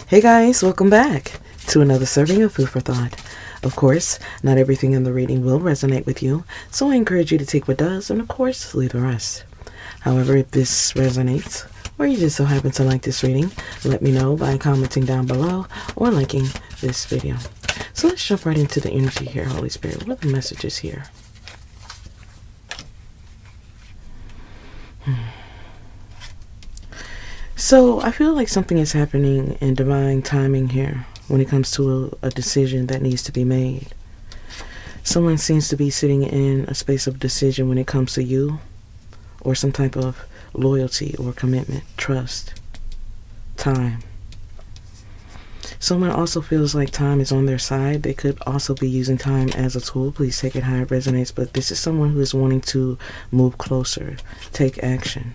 Hey guys, welcome back to another serving of food for thought. Of course, not everything in the reading will resonate with you, so I encourage you to take what does and of course leave the rest. However, if this resonates, or you just so happen to like this reading, let me know by commenting down below or liking this video. So let's jump right into the energy here, Holy Spirit. What are the messages here? So I feel like something is happening in divine timing here when it comes to a decision that needs to be made. Someone seems to be sitting in a space of decision when it comes to you, or some type of loyalty or commitment, trust, time. Someone also feels like time is on their side. They could also be using time as a tool. Please take it how it resonates. But this is someone who is wanting to move closer, take action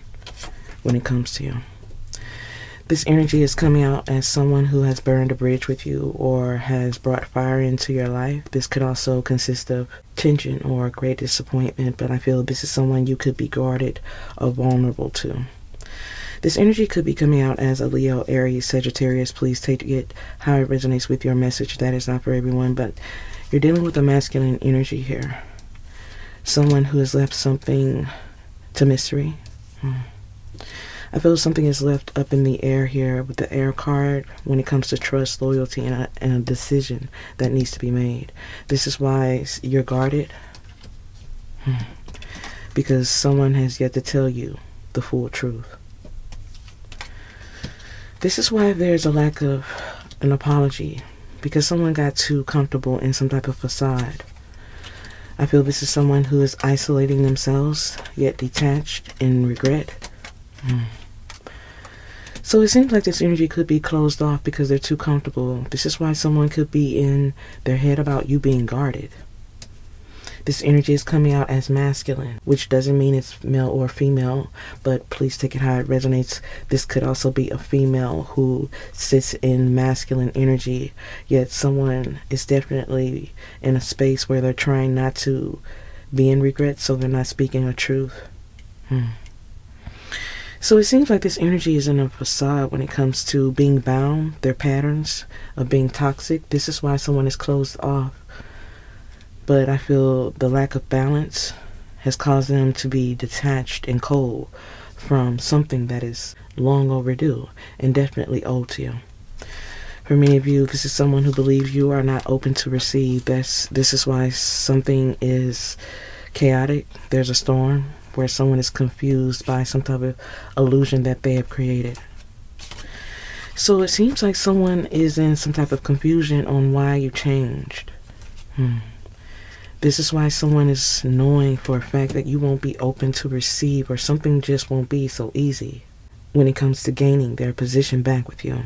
when it comes to you. This energy is coming out as someone who has burned a bridge with you or has brought fire into your life. This could also consist of tension or great disappointment, but I feel this is someone you could be guarded or vulnerable to. This energy could be coming out as a Leo, Aries, Sagittarius. Please take it how it resonates with your message. That is not for everyone, but you're dealing with a masculine energy here. Someone who has left something to mystery. I feel something is left up in the air here with the air card when it comes to trust, loyalty, and a decision that needs to be made. This is why you're guarded. Because someone has yet to tell you the full truth. This is why there's a lack of an apology. Because someone got too comfortable in some type of facade. I feel this is someone who is isolating themselves, yet detached in regret. So it seems like this energy could be closed off because they're too comfortable. This is why someone could be in their head about you being guarded. This energy is coming out as masculine, which doesn't mean it's male or female, but please take it how it resonates. This could also be a female who sits in masculine energy, yet someone is definitely in a space where they're trying not to be in regret, so they're not speaking a truth. So it seems like this energy is in a facade when it comes to being bound, their patterns of being toxic. This is why someone is closed off. But I feel the lack of balance has caused them to be detached and cold from something that is long overdue and definitely owed to you. For many of you, this is someone who believes you are not open to receive. This is why something is chaotic. There's a storm where someone is confused by some type of illusion that they have created. So it seems like someone is in some type of confusion on why you changed. This is why someone is knowing for a fact that you won't be open to receive, or something just won't be so easy when it comes to gaining their position back with you.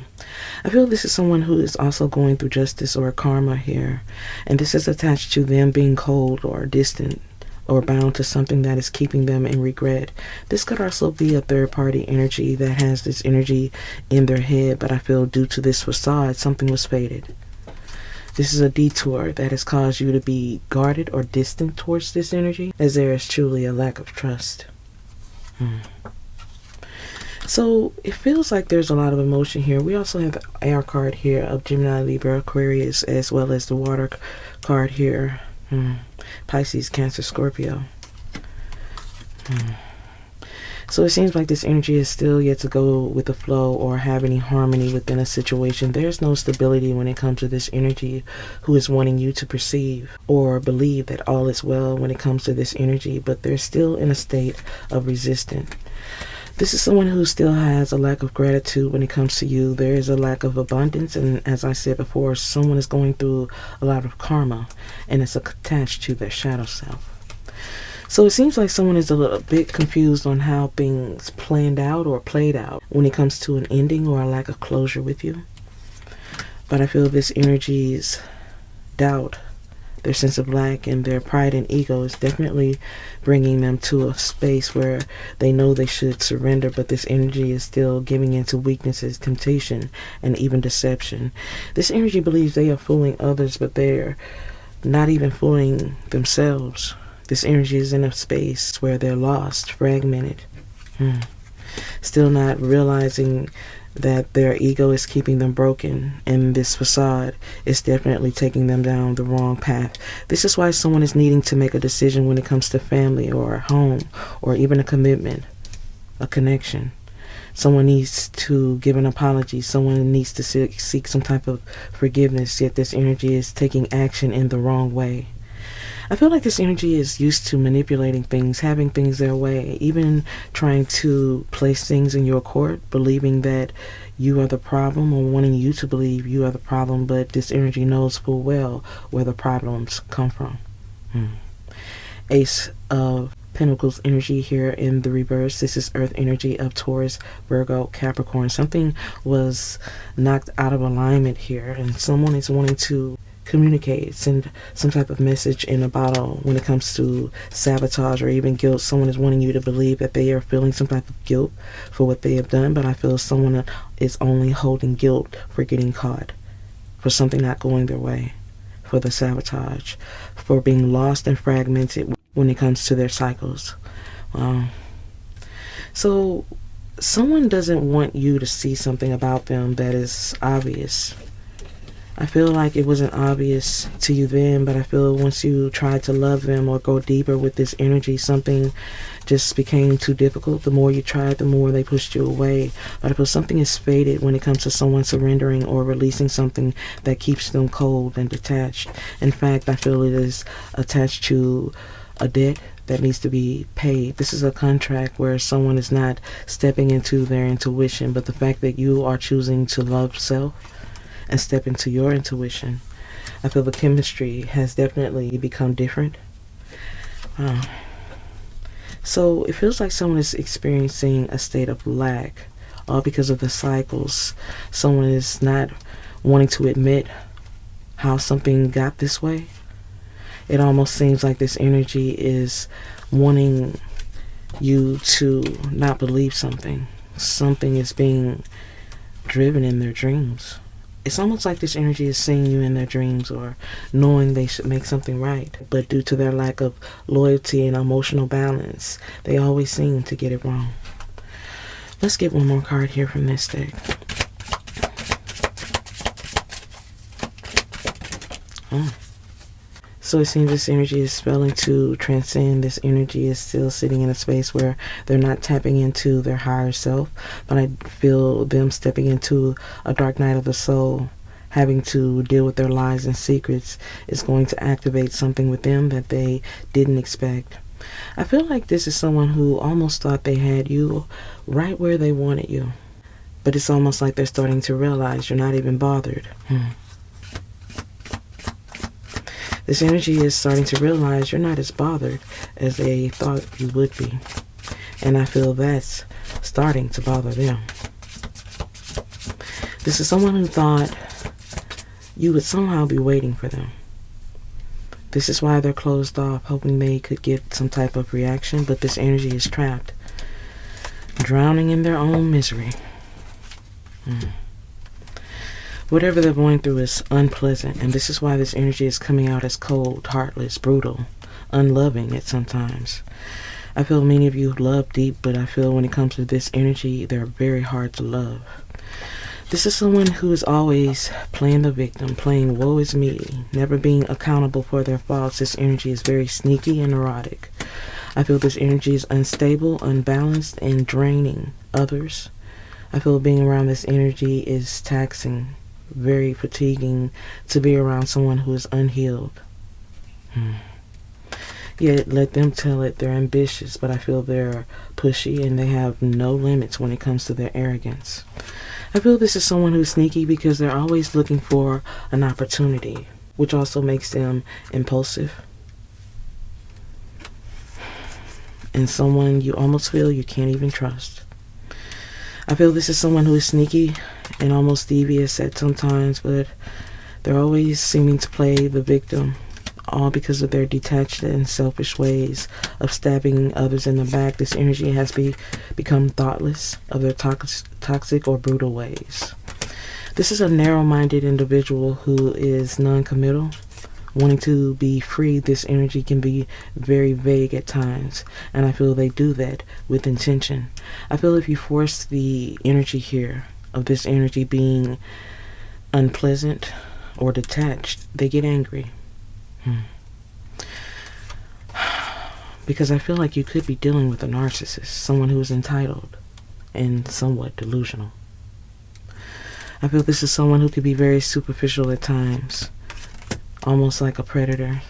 I feel this is someone who is also going through justice or karma here, and this is attached to them being cold or distant or bound to something that is keeping them in regret. This could also be a third-party energy that has this energy in their head, but I feel due to this facade, something was faded. This is a detour that has caused you to be guarded or distant towards this energy, as there is truly a lack of trust. So it feels like there's a lot of emotion here. We also have the air card here of Gemini, Libra, Aquarius, as well as the water card here. Pisces, Cancer, Scorpio. So it seems like this energy is still yet to go with the flow or have any harmony within a situation. There's no stability when it comes to this energy who is wanting you to perceive or believe that all is well when it comes to this energy, but they're still in a state of resistance. This is someone who still has a lack of gratitude when it comes to you. There is a lack of abundance, and as I said before, someone is going through a lot of karma, and it's attached to their shadow self. So it seems like someone is a little bit confused on how things planned out or played out when it comes to an ending or a lack of closure with you. But I feel this energy's doubt, their sense of lack, and their pride and ego is definitely bringing them to a space where they know they should surrender, but this energy is still giving into weaknesses, temptation, and even deception. This energy believes they are fooling others, but they're not even fooling themselves. This energy is in a space where they're lost, fragmented, still not realizing that their ego is keeping them broken, and this facade is definitely taking them down the wrong path. This is why someone is needing to make a decision when it comes to family or a home or even a commitment, a connection. Someone needs to give an apology. Someone needs to seek some type of forgiveness, yet this energy is taking action in the wrong way. I feel like this energy is used to manipulating things, having things their way, even trying to place things in your court, believing that you are the problem or wanting you to believe you are the problem, but this energy knows full well where the problems come from. Ace of Pentacles energy here in the reverse. This is Earth energy of Taurus, Virgo, Capricorn. Something was knocked out of alignment here, and someone is wanting to communicate, send some type of message in a bottle when it comes to sabotage or even guilt. Someone is wanting you to believe that they are feeling some type of guilt for what they have done, but I feel someone is only holding guilt for getting caught, for something not going their way, for the sabotage, for being lost and fragmented when it comes to their cycles. So someone doesn't want you to see something about them that is obvious. I feel like it wasn't obvious to you then, but I feel once you tried to love them or go deeper with this energy, something just became too difficult. The more you tried, the more they pushed you away. But I feel something is faded when it comes to someone surrendering or releasing something that keeps them cold and detached. In fact, I feel it is attached to a debt that needs to be paid. This is a contract where someone is not stepping into their intuition, but the fact that you are choosing to love self and step into your intuition. I feel the chemistry has definitely become different. So it feels like someone is experiencing a state of lack, all because of the cycles. Someone is not wanting to admit how something got this way. It almost seems like this energy is wanting you to not believe something. Something is being driven in their dreams. It's almost like this energy is seeing you in their dreams or knowing they should make something right. But due to their lack of loyalty and emotional balance, they always seem to get it wrong. Let's get one more card here from this deck. So it seems this energy is spelling to transcend. This energy is still sitting in a space where they're not tapping into their higher self, but I feel them stepping into a dark night of the soul, having to deal with their lies and secrets is going to activate something with them that they didn't expect. I feel like this is someone who almost thought they had you right where they wanted you, but it's almost like they're starting to realize you're not even bothered. This energy is starting to realize you're not as bothered as they thought you would be. And I feel that's starting to bother them. This is someone who thought you would somehow be waiting for them. This is why they're closed off, hoping they could get some type of reaction, but this energy is trapped, drowning in their own misery. Whatever they're going through is unpleasant, and this is why this energy is coming out as cold, heartless, brutal, unloving at sometimes. I feel many of you love deep, but I feel when it comes to this energy, they're very hard to love. This is someone who is always playing the victim, playing woe is me, never being accountable for their faults. This energy is very sneaky and neurotic. I feel this energy is unstable, unbalanced, and draining others. I feel being around this energy is taxing, very fatiguing to be around someone who is unhealed. Yet let them tell it, they're ambitious, but I feel they're pushy and they have no limits when it comes to their arrogance. I feel this is someone who's sneaky because they're always looking for an opportunity, which also makes them impulsive. And someone you almost feel you can't even trust. I feel this is someone who is sneaky and almost devious at sometimes, but they're always seeming to play the victim, all because of their detached and selfish ways of stabbing others in the back. This energy has become thoughtless of their toxic or brutal ways. This is a narrow-minded individual who is non-committal, wanting to be free. This energy can be very vague at times, and I feel they do that with intention. I feel if you force the energy here, of this energy being unpleasant or detached, they get angry. Because I feel like you could be dealing with a narcissist, someone who is entitled and somewhat delusional. I feel this is someone who could be very superficial at times, almost like a predator,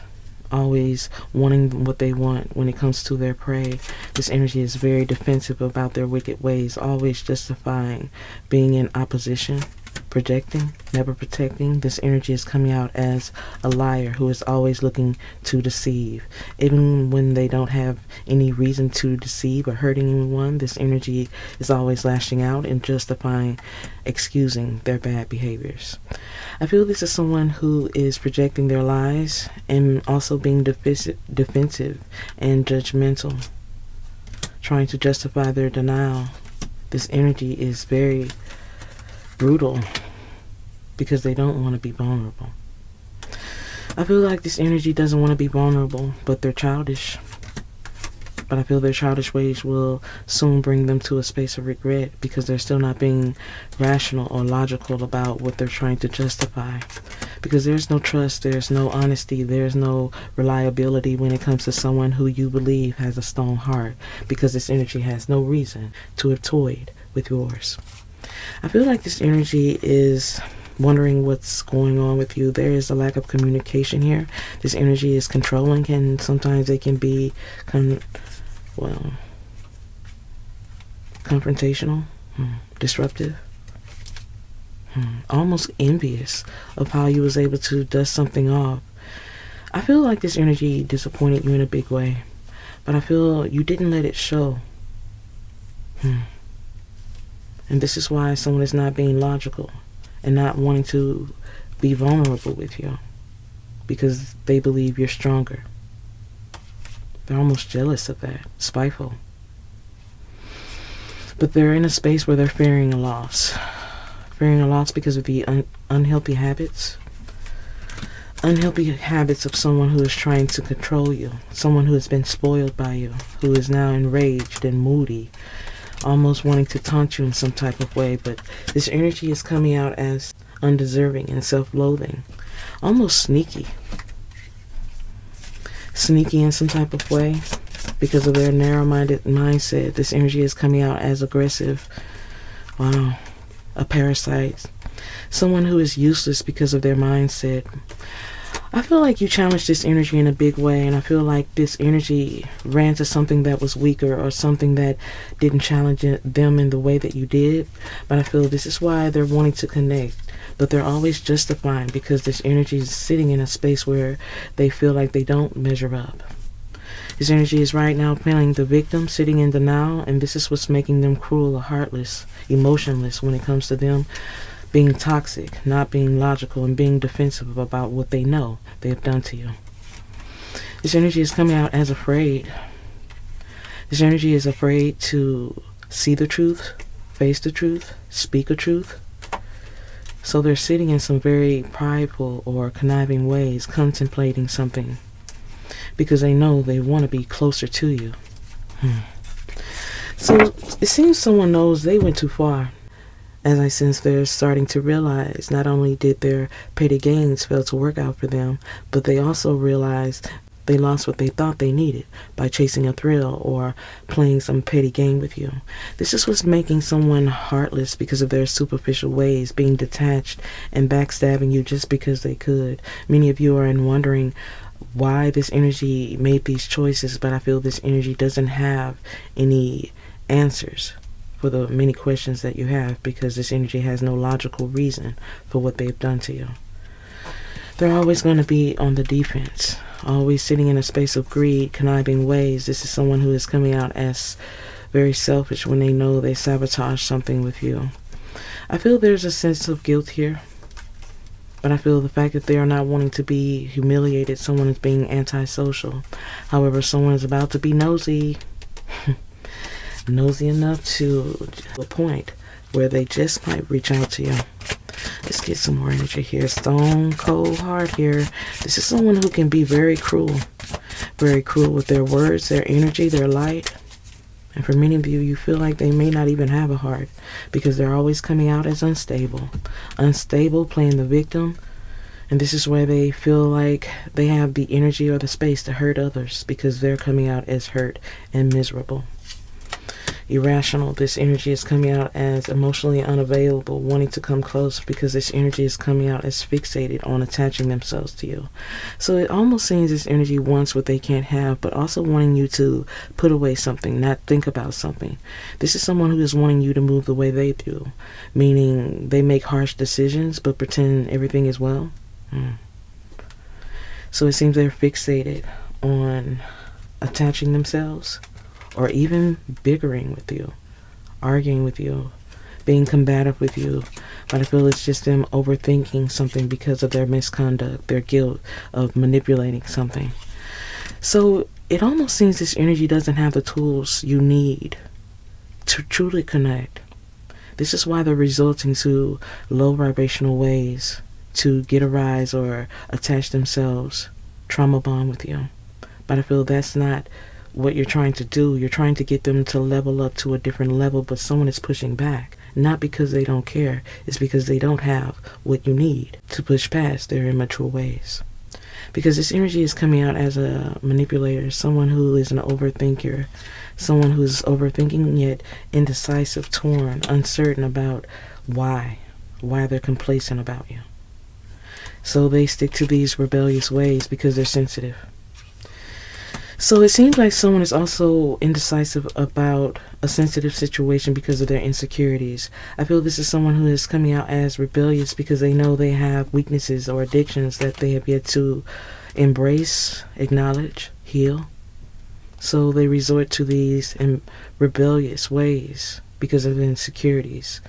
always wanting what they want when it comes to their prey. This energy is very defensive about their wicked ways, always justifying being in opposition, projecting, never protecting. This energy is coming out as a liar who is always looking to deceive. Even when they don't have any reason to deceive or hurt anyone, this energy is always lashing out and justifying, excusing their bad behaviors. I feel this is someone who is projecting their lies and also being defensive and judgmental, trying to justify their denial. This energy is very brutal because they don't want to be vulnerable. I feel like this energy doesn't want to be vulnerable, but they're childish. But I feel their childish ways will soon bring them to a space of regret because they're still not being rational or logical about what they're trying to justify. Because there's no trust, there's no honesty, there's no reliability when it comes to someone who you believe has a stone heart, because this energy has no reason to have toyed with yours. I feel like this energy is wondering what's going on with you. There is a lack of communication here. This energy is controlling, and sometimes they can be confrontational, disruptive, almost envious of how you was able to dust something off. I feel like this energy disappointed you in a big way, but I feel you didn't let it show. And this is why someone is not being logical and not wanting to be vulnerable with you, because they believe you're stronger. They're almost jealous of that, spiteful. But they're in a space where they're fearing a loss. Fearing a loss because of the unhealthy habits. Unhealthy habits of someone who is trying to control you. Someone who has been spoiled by you. Who is now enraged and moody, almost wanting to taunt you in some type of way. But this energy is coming out as undeserving and self-loathing. Almost sneaky. Sneaky in some type of way because of their narrow-minded mindset. This energy is coming out as aggressive. Wow. A parasite. Someone who is useless because of their mindset. I feel like you challenged this energy in a big way, and I feel like this energy ran to something that was weaker or something that didn't challenge them in the way that you did. But I feel this is why they're wanting to connect, but they're always justifying because this energy is sitting in a space where they feel like they don't measure up. This energy is right now feeling the victim, sitting in denial, and this is what's making them cruel or heartless, emotionless when it comes to them being toxic, not being logical, and being defensive about what they know they have done to you. This energy is coming out as afraid. This energy is afraid to see the truth, face the truth, speak a truth. So they're sitting in some very prideful or conniving ways, contemplating something, because they know they want to be closer to you. So it seems someone knows they went too far. As I sense they're starting to realize not only did their petty gains fail to work out for them, but they also realized they lost what they thought they needed by chasing a thrill or playing some petty game with you. This is what's making someone heartless because of their superficial ways, being detached and backstabbing you just because they could. Many of you are wondering why this energy made these choices, but I feel this energy doesn't have any answers for the many questions that you have, because this energy has no logical reason for what they've done to you. They're always going to be on the defense, always sitting in a space of greed, conniving ways. This is someone who is coming out as very selfish when they know they sabotage something with you. I feel there's a sense of guilt here, but I feel the fact that they are not wanting to be humiliated, someone is being antisocial. However, someone is about to be nosy. Nosy enough to a point where they just might reach out to you. Let's get some more energy here. Stone cold heart here. This is someone who can be very cruel with their words, their energy, their light, And for many of you, you feel like they may not even have a heart because they're always coming out as unstable. Unstable, playing the victim. And this is where they feel like they have the energy or the space to hurt others because they're coming out as hurt and miserable. Irrational, this energy is coming out as emotionally unavailable, wanting to come close because this energy is coming out as fixated on attaching themselves to you. So it almost seems this energy wants what they can't have, but also wanting you to put away something, not think about something. This is someone who is wanting you to move the way they do, meaning they make harsh decisions but pretend everything is well. So it seems they're fixated on attaching themselves or even bickering with you, arguing with you, being combative with you. But I feel it's just them overthinking something because of their misconduct, their guilt of manipulating something. So it almost seems this energy doesn't have the tools you need to truly connect. This is why they're resorting to low vibrational ways to get a rise or attach themselves, trauma bond with you. But I feel that's not what you're trying to do. You're trying to get them to level up to a different level, but someone is pushing back. Not because they don't care, it's because they don't have what you need to push past their immature ways. Because this energy is coming out as a manipulator, someone who is an overthinker, someone who's overthinking yet indecisive, torn, uncertain about why they're complacent about you. So they stick to these rebellious ways because they're sensitive. So it seems like someone is also indecisive about a sensitive situation because of their insecurities. I feel this is someone who is coming out as rebellious because they know they have weaknesses or addictions that they have yet to embrace, acknowledge, heal. So they resort to these rebellious ways because of insecurities.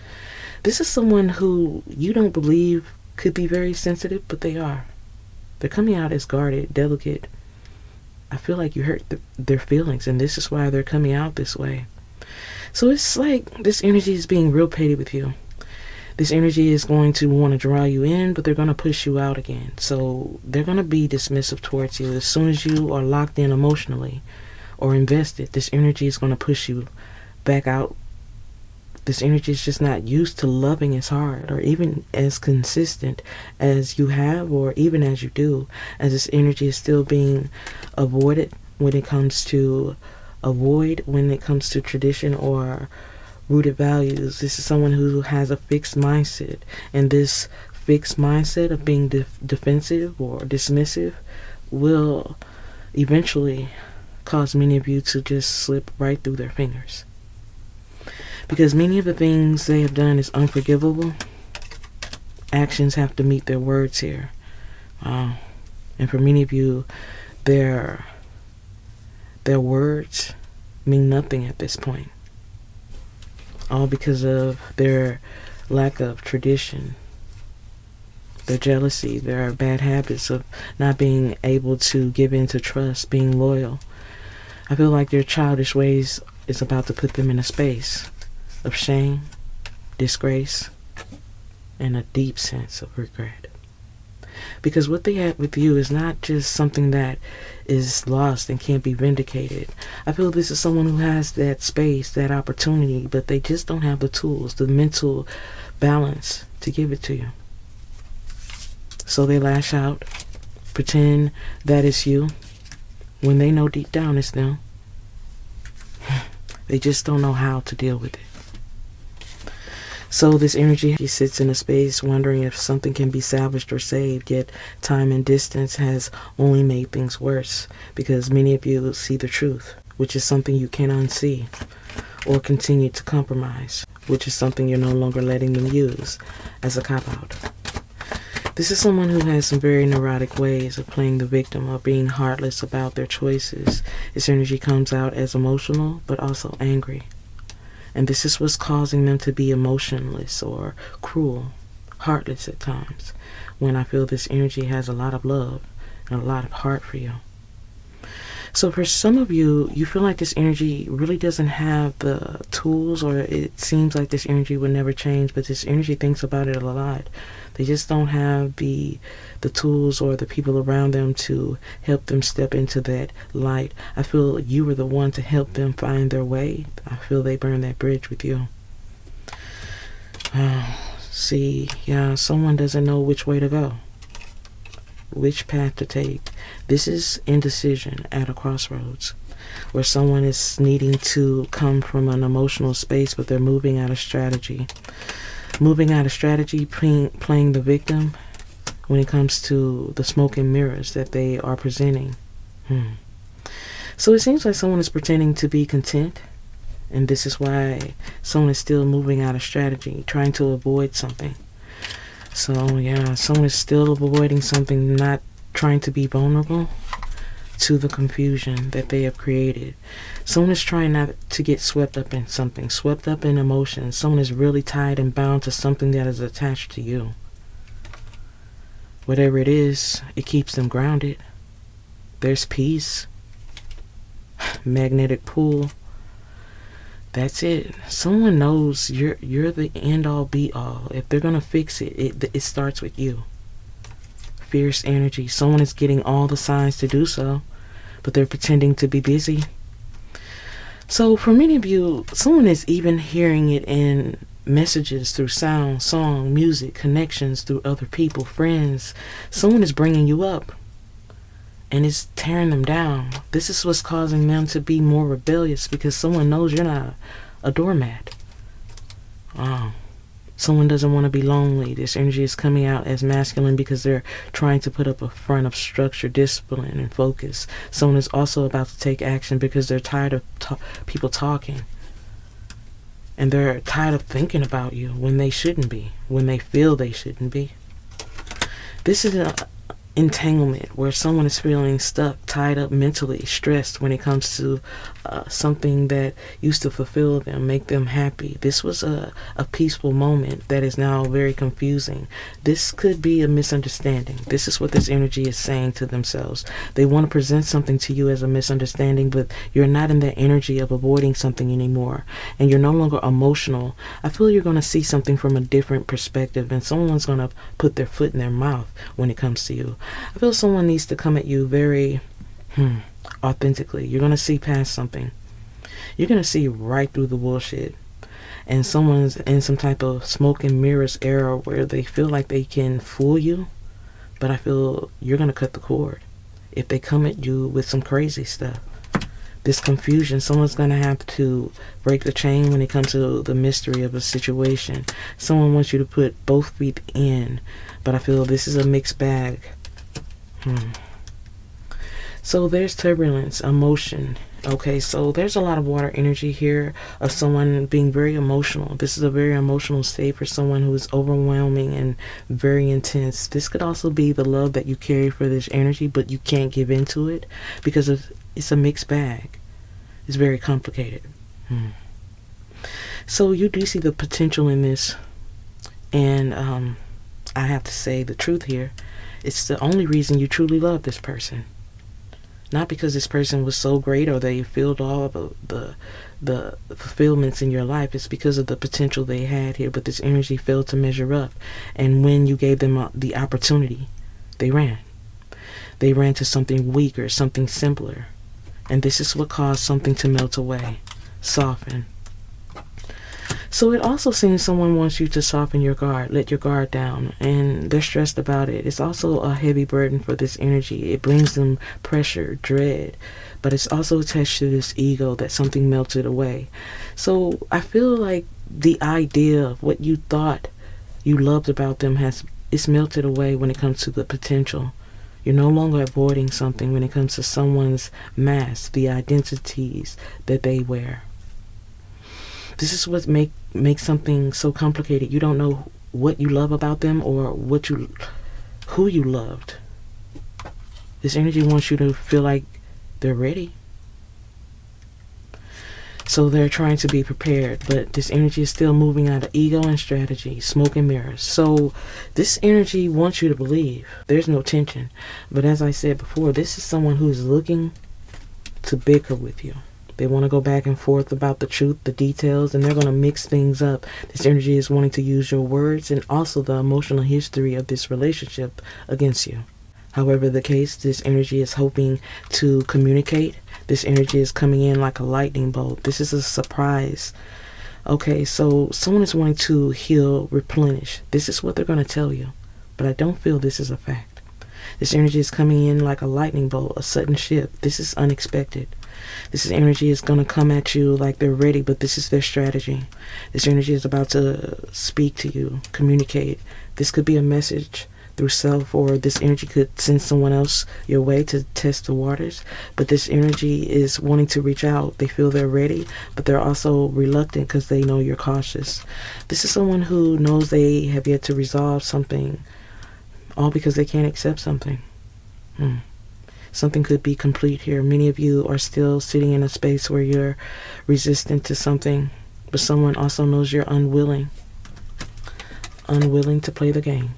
This is someone who you don't believe could be very sensitive, but they are. They're coming out as guarded, delicate. I feel like you hurt their feelings, and this is why they're coming out this way. So it's like this energy is being real petty with you. This energy is going to want to draw you in, but they're going to push you out again. So they're going to be dismissive towards you. As soon as you are locked in emotionally or invested, this energy is going to push you back out. This energy is just not used to loving as hard or even as consistent as you have or even as you do, as this energy is still being avoided when it comes to tradition or rooted values. This is someone who has a fixed mindset, and this fixed mindset of being defensive or dismissive will eventually cause many of you to just slip right through their fingers. Because many of the things they have done is unforgivable. Actions have to meet their words here. And for many of you, their words mean nothing at this point. All because of their lack of tradition, their jealousy, their bad habits of not being able to give in to trust, being loyal. I feel like their childish ways is about to put them in a space of shame, disgrace, and a deep sense of regret. Because what they had with you is not just something that is lost and can't be vindicated. I feel this is someone who has that space, that opportunity, but they just don't have the tools, the mental balance to give it to you. So they lash out, pretend that it's you, when they know deep down it's them. They just don't know how to deal with it. So this energy sits in a space wondering if something can be salvaged or saved, yet time and distance has only made things worse because many of you see the truth, which is something you can't unsee, or continue to compromise, which is something you're no longer letting them use as a cop-out. This is someone who has some very neurotic ways of playing the victim, of being heartless about their choices. This energy comes out as emotional, but also angry. And this is what's causing them to be emotionless or cruel, heartless at times, when I feel this energy has a lot of love and a lot of heart for you. So for some of you, you feel like this energy really doesn't have the tools, or it seems like this energy would never change, but this energy thinks about it a lot. They just don't have the tools or the people around them to help them step into that light. I feel you were the one to help them find their way. I feel they burned that bridge with you. See, yeah, someone doesn't know which way to go, which path to take. This is indecision at a crossroads, where someone is needing to come from an emotional space, but they're moving out of strategy. Moving out of strategy, playing the victim when it comes to the smoke and mirrors that they are presenting. So it seems like someone is pretending to be content, and this is why someone is still moving out of strategy, trying to avoid something. So yeah, someone is still avoiding something, not trying to be vulnerable to the confusion that they have created. Someone is trying not to get swept up in something, swept up in emotions. Someone is really tied and bound to something that is attached to you. Whatever it is, it keeps them grounded. There's peace, magnetic pull. That's it. Someone knows you're the end all be all. If they're gonna fix it, it starts with you. Fierce energy. Someone is getting all the signs to do so, but they're pretending to be busy. So for many of you, someone is even hearing it in messages through sound, song, music, connections through other people, friends. Someone is bringing you up, and it's tearing them down. This is what's causing them to be more rebellious, because someone knows you're not a doormat. Someone doesn't want to be lonely. This energy is coming out as masculine because they're trying to put up a front of structure, discipline, and focus. Someone is also about to take action because they're tired of people talking. And they're tired of thinking about you when they shouldn't be, when they feel they shouldn't be. This is an entanglement where someone is feeling stuck, tied up mentally, stressed when it comes to something that used to fulfill them, make them happy. This was a peaceful moment that is now very confusing. This could be a misunderstanding. This is what this energy is saying to themselves. They want to present something to you as a misunderstanding, but you're not in the energy of avoiding something anymore, and you're no longer emotional. I feel you're going to see something from a different perspective, and someone's going to put their foot in their mouth when it comes to you. I feel someone needs to come at you very authentically. You're going to see past something. You're going to see right through the bullshit. And someone's in some type of smoke and mirrors era where they feel like they can fool you. But I feel you're going to cut the cord if they come at you with some crazy stuff. This confusion, someone's going to have to break the chain when it comes to the mystery of a situation. Someone wants you to put both feet in. But I feel this is a mixed bag. So there's turbulence, emotion. Okay, so there's a lot of water energy here of someone being very emotional. This is a very emotional state for someone who is overwhelming and very intense. This could also be the love that you carry for this energy, but you can't give into it because it's a mixed bag. It's very complicated. So you do see the potential in this, and I have to say the truth here. It's the only reason you truly love this person. Not because this person was so great or they filled all of the fulfillments in your life. It's because of the potential they had here, but this energy failed to measure up. And when you gave them the opportunity, they ran. They ran to something weaker, something simpler. And this is what caused something to melt away, soften. So it also seems someone wants you to soften your guard, let your guard down, and they're stressed about it. It's also a heavy burden for this energy. It brings them pressure, dread, but it's also attached to this ego that something melted away. So I feel like the idea of what you thought you loved about them it's melted away when it comes to the potential. You're no longer avoiding something when it comes to someone's mask, the identities that they wear. This is what makes something so complicated. You don't know what you love about them or who you loved. This energy wants you to feel like they're ready. So they're trying to be prepared, but this energy is still moving out of ego and strategy, smoke and mirrors. So this energy wants you to believe. There's no tension. But as I said before, this is someone who is looking to bicker with you. They want to go back and forth about the truth, the details, and they're going to mix things up. This energy is wanting to use your words and also the emotional history of this relationship against you. However the case, this energy is hoping to communicate. This energy is coming in like a lightning bolt. This is a surprise. Okay, so someone is wanting to heal, replenish. This is what they're going to tell you. But I don't feel this is a fact. This energy is coming in like a lightning bolt, a sudden shift. This is unexpected. This energy is going to come at you like they're ready, but this is their strategy. This energy is about to speak to you, communicate. This could be a message through self, or this energy could send someone else your way to test the waters. But this energy is wanting to reach out. They feel they're ready, but they're also reluctant because they know you're cautious. This is someone who knows they have yet to resolve something, all because they can't accept something. Something could be complete here. Many of you are still sitting in a space where you're resistant to something, but someone also knows you're unwilling to play the game.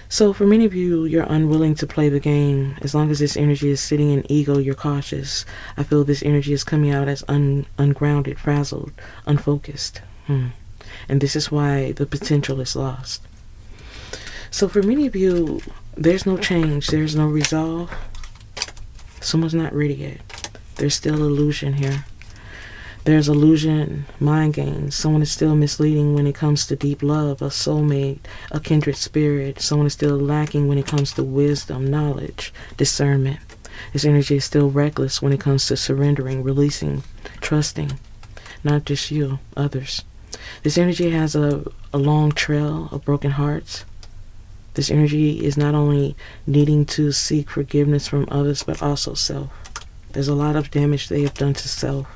So for many of you, you're unwilling to play the game. As long as this energy is sitting in ego, you're cautious. I feel this energy is coming out as ungrounded, frazzled, unfocused. And this is why the potential is lost. So for many of you, there's no change. There's no resolve. Someone's not ready yet. There's still illusion here. There's illusion, mind games. Someone is still misleading when it comes to deep love, a soulmate, a kindred spirit. Someone is still lacking when it comes to wisdom, knowledge, discernment. This energy is still reckless when it comes to surrendering, releasing, trusting. Not just you, others. This energy has a long trail of broken hearts. This energy is not only needing to seek forgiveness from others, but also self. There's a lot of damage they have done to self.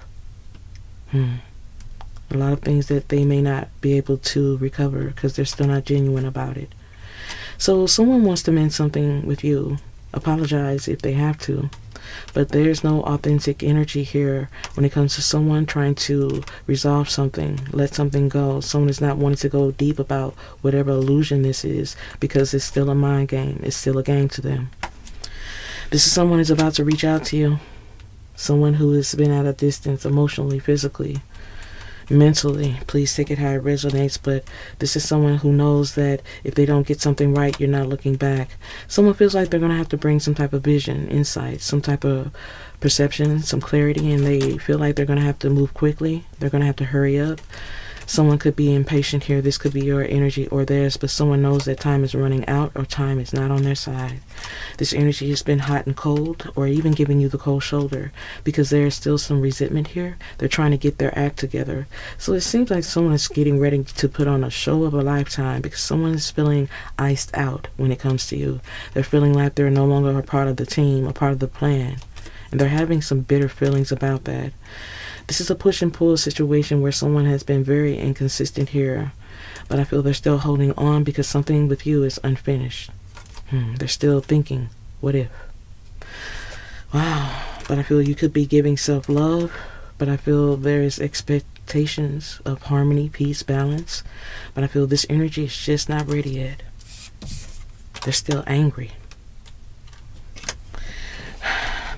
A lot of things that they may not be able to recover because they're still not genuine about it. So someone wants to mend something with you. Apologize if they have to. But there's no authentic energy here when it comes to someone trying to resolve something, let something go. Someone is not wanting to go deep about whatever illusion this is because it's still a mind game. It's still a game to them. This is someone who's about to reach out to you. Someone who has been at a distance emotionally, physically, mentally. Please take it how it resonates, but this is someone who knows that if they don't get something right, you're not looking back. Someone feels like they're going to have to bring some type of vision, insight, some type of perception, some clarity, and they feel like they're going to have to move quickly. They're going to have to hurry up. Someone could be impatient here. This could be your energy or theirs, but someone knows that time is running out or time is not on their side. This energy has been hot and cold, or even giving you the cold shoulder, because there is still some resentment here. They're trying to get their act together. So it seems like someone is getting ready to put on a show of a lifetime, because someone is feeling iced out when it comes to you. They're feeling like they're no longer a part of the team, a part of the plan, and they're having some bitter feelings about that. This is a push and pull situation where someone has been very inconsistent here, but I feel they're still holding on because something with you is unfinished. They're still thinking, what if? Wow, but I feel you could be giving self-love, but I feel there is expectations of harmony, peace, balance, but I feel this energy is just not ready yet. They're still angry.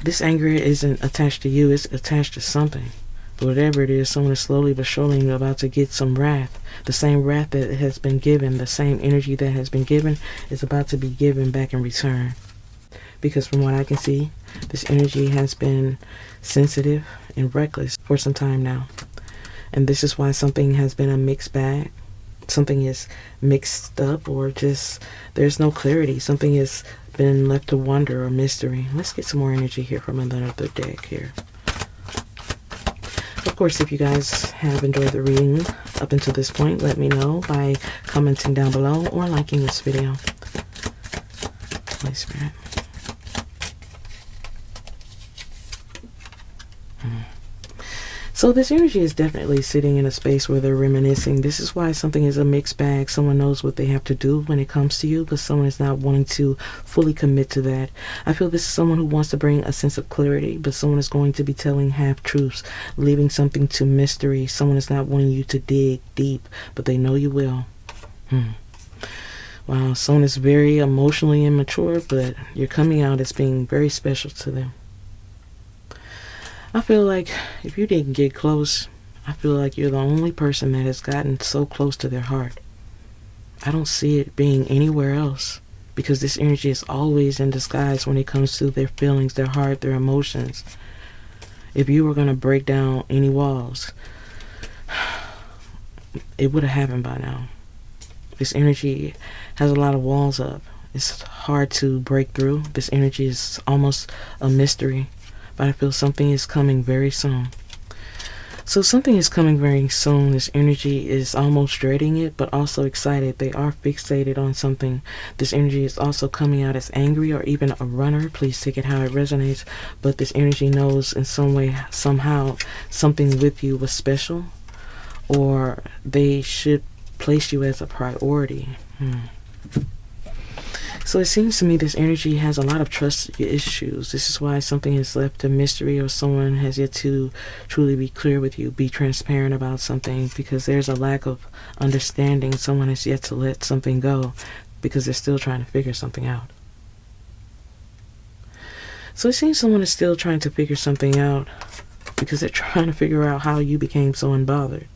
This anger isn't attached to you, it's attached to something. Whatever it is, someone is slowly but surely about to get some wrath. The same wrath that has been given, the same energy that has been given is about to be given back in return. Because from what I can see, this energy has been sensitive and reckless for some time now. And this is why something has been a mixed bag. Something is mixed up, or just there's no clarity. Something has been left to wonder or mystery. Let's get some more energy here from another deck here. Of course, if you guys have enjoyed the reading up until this point, let me know by commenting down below or liking this video. Holy Spirit. So this energy is definitely sitting in a space where they're reminiscing. This is why something is a mixed bag. Someone knows what they have to do when it comes to you, but someone is not wanting to fully commit to that. I feel this is someone who wants to bring a sense of clarity, but someone is going to be telling half-truths, leaving something to mystery. Someone is not wanting you to dig deep, but they know you will. Wow, someone is very emotionally immature, but you're coming out as being very special to them. I feel like if you didn't get close, I feel like you're the only person that has gotten so close to their heart. I don't see it being anywhere else, because this energy is always in disguise when it comes to their feelings, their heart, their emotions. If you were going to break down any walls, it would have happened by now. This energy has a lot of walls up. It's hard to break through. This energy is almost a mystery, but I feel something is coming very soon. So something is coming very soon. This energy is almost dreading it, but also excited. They are fixated on something. This energy is also coming out as angry or even a runner. Please take it how it resonates. But this energy knows in some way, somehow, something with you was special, or they should place you as a priority. So it seems to me this energy has a lot of trust issues. This is why something is left a mystery, or someone has yet to truly be clear with you, be transparent about something, because there's a lack of understanding. Someone has yet to let something go because they're still trying to figure something out. So it seems someone is still trying to figure something out because they're trying to figure out how you became so unbothered.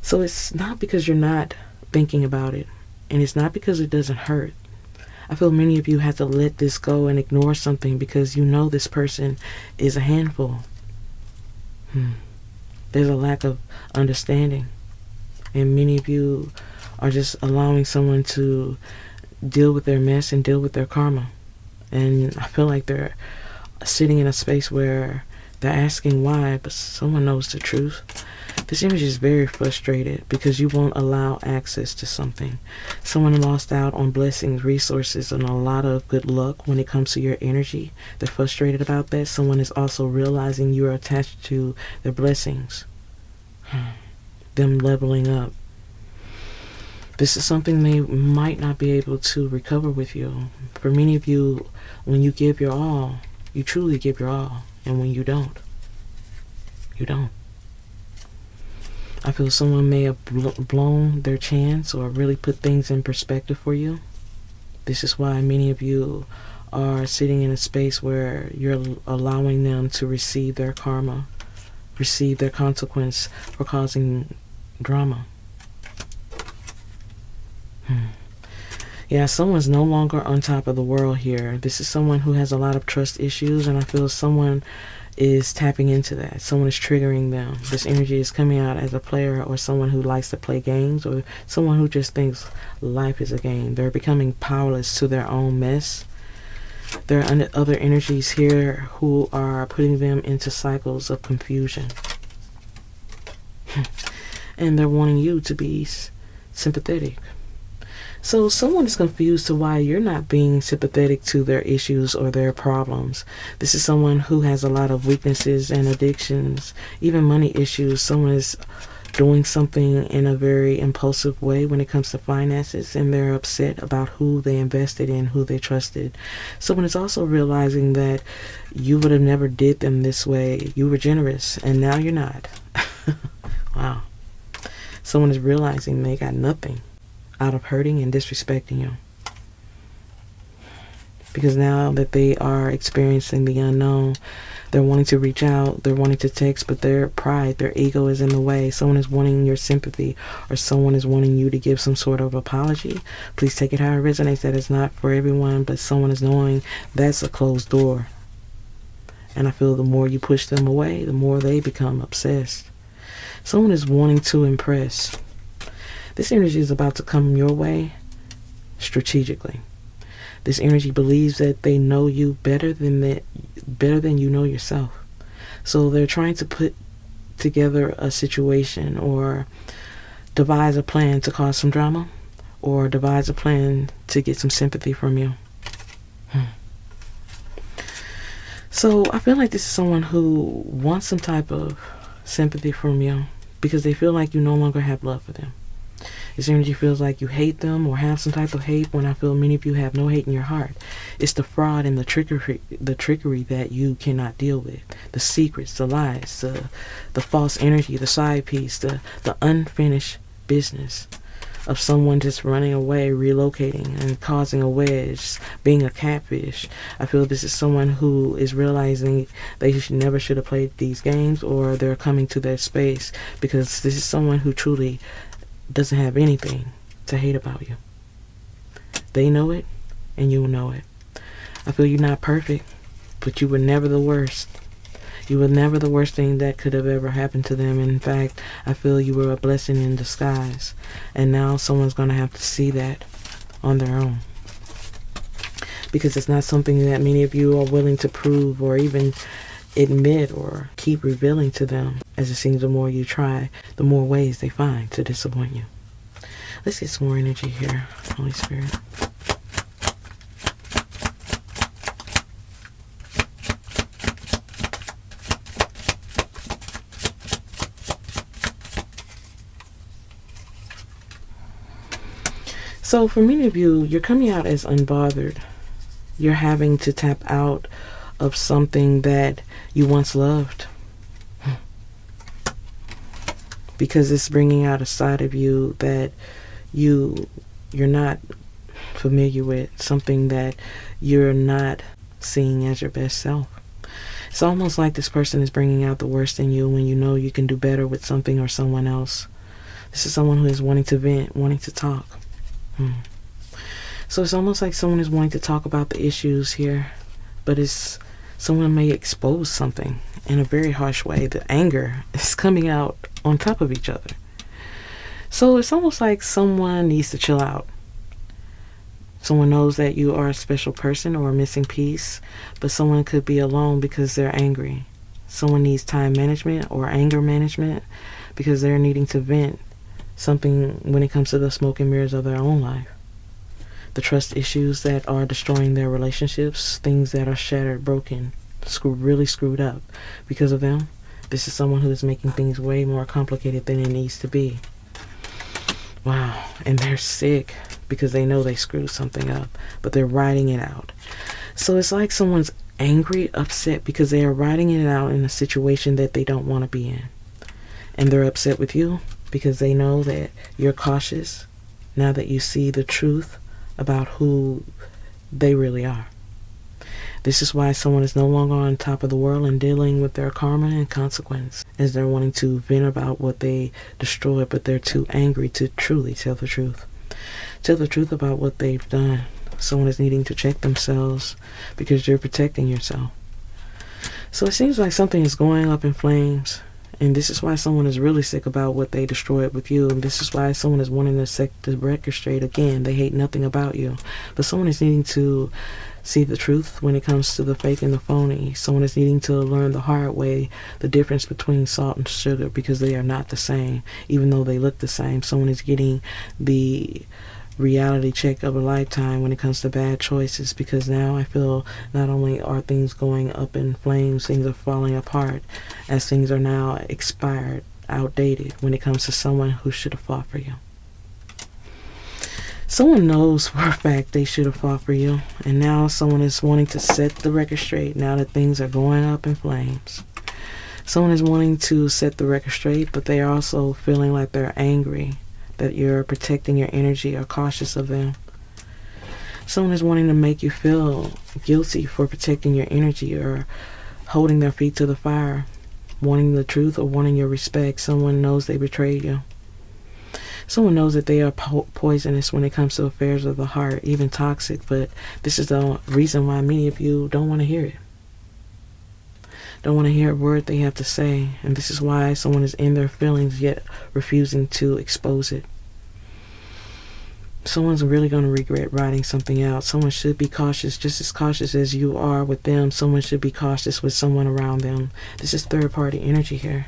So it's not because you're not thinking about it, and it's not because it doesn't hurt. I feel many of you have to let this go and ignore something because you know this person is a handful. There's a lack of understanding, and many of you are just allowing someone to deal with their mess and deal with their karma. And I feel like they're sitting in a space where they're asking why, but someone knows the truth. This image is very frustrated because you won't allow access to something. Someone lost out on blessings, resources, and a lot of good luck when it comes to your energy. They're frustrated about that. Someone is also realizing you're attached to their blessings. Them leveling up. This is something they might not be able to recover with you. For many of you, when you give your all, you truly give your all. And when you don't, you don't. I feel someone may have blown their chance or really put things in perspective for you. This is why many of you are sitting in a space where you're allowing them to receive their karma, receive their consequence for causing drama. Yeah, someone's no longer on top of the world here. This is someone who has a lot of trust issues, and I feel someone is tapping into that. Someone is triggering them. This energy is coming out as a player, or someone who likes to play games, or someone who just thinks life is a game. They're becoming powerless to their own mess. There are other energies here who are putting them into cycles of confusion. And they're wanting you to be sympathetic. So someone is confused to why you're not being sympathetic to their issues or their problems. This is someone who has a lot of weaknesses and addictions, even money issues. Someone is doing something in a very impulsive way when it comes to finances, and they're upset about who they invested in, who they trusted. Someone is also realizing that you would have never did them this way. You were generous, and now you're not. Wow. Someone is realizing they got nothing out of hurting and disrespecting you. Because now that they are experiencing the unknown, they're wanting to reach out, they're wanting to text, but their pride, their ego is in the way. Someone is wanting your sympathy, or someone is wanting you to give some sort of apology. Please take it how it resonates. That is not for everyone, but someone is knowing that's a closed door. And I feel the more you push them away, the more they become obsessed. Someone is wanting to impress. This energy is about to come your way strategically. This energy believes that they know you better than you know yourself. So they're trying to put together a situation or devise a plan to cause some drama, or devise a plan to get some sympathy from you. So I feel like this is someone who wants some type of sympathy from you because they feel like you no longer have love for them. This energy feels like you hate them or have some type of hate, when I feel many of you have no hate in your heart. It's the fraud and the trickery that you cannot deal with. The secrets, the lies, the false energy, the side piece, the unfinished business. of someone just running away, relocating, and causing a wedge, being a catfish. I feel this is someone who is realizing they never should have played these games, or they're coming to their space, because this is someone who truly doesn't have anything to hate about you. They know it, and you know it. I feel you're not perfect, but you were never the worst. You were never the worst thing that could have ever happened to them. In fact, I feel you were a blessing in disguise. And now someone's going to have to see that on their own. Because it's not something that many of you are willing to prove or even admit or keep revealing to them. As it seems the more you try, the more ways they find to disappoint you. Let's get some more energy here, Holy Spirit. So for many of you, you're coming out as unbothered. You're having to tap out of something that you once loved, because it's bringing out a side of you that you're not familiar with, something that you're not seeing as your best self. It's almost like this person is bringing out the worst in you when you know you can do better with something or someone else. This is someone who is wanting to vent, wanting to talk. So it's almost like someone is wanting to talk about the issues here, but it's someone may expose something in a very harsh way. The anger is coming out on top of each other. So it's almost like someone needs to chill out. Someone knows that you are a special person or a missing piece, but someone could be alone because they're angry. Someone needs time management or anger management because they're needing to vent something when it comes to the smoke and mirrors of their own life. The trust issues that are destroying their relationships, things that are shattered, broken, really screwed up because of them. This is someone who is making things way more complicated than it needs to be. Wow. And they're sick because they know they screwed something up, but they're riding it out. So it's like someone's angry, upset because they are riding it out in a situation that they don't want to be in. And they're upset with you because they know that you're cautious now that you see the truth about who they really are. This is why someone is no longer on top of the world and dealing with their karma and consequence, as they're wanting to vent about what they destroyed, but they're too angry to truly tell the truth. Tell the truth about what they've done. Someone is needing to check themselves because you're protecting yourself. So it seems like something is going up in flames. And this is why someone is really sick about what they destroyed with you. And this is why someone is wanting to set the record straight again. They hate nothing about you. But someone is needing to see the truth when it comes to the fake and the phony. Someone is needing to learn the hard way the difference between salt and sugar, because they are not the same, even though they look the same. Someone is getting the reality check of a lifetime when it comes to bad choices, because now I feel not only are things going up in flames, things are falling apart, as things are now expired, outdated when it comes to someone who should have fought for you. Someone knows for a fact they should have fought for you, and now someone is wanting to set the record straight now that things are going up in flames. Someone is wanting to set the record straight, but they are also feeling like they're angry that you're protecting your energy or cautious of them. Someone is wanting to make you feel guilty for protecting your energy or holding their feet to the fire, wanting the truth or wanting your respect. Someone knows they betrayed you. Someone knows that they are poisonous when it comes to affairs of the heart, even toxic, but this is the reason why many of you don't want to hear it. Don't want to hear a word they have to say, and this is why someone is in their feelings yet refusing to expose it. Someone's really going to regret writing something out. Someone should be cautious, just as cautious as you are with them. Someone should be cautious with someone around them. This is third-party energy here.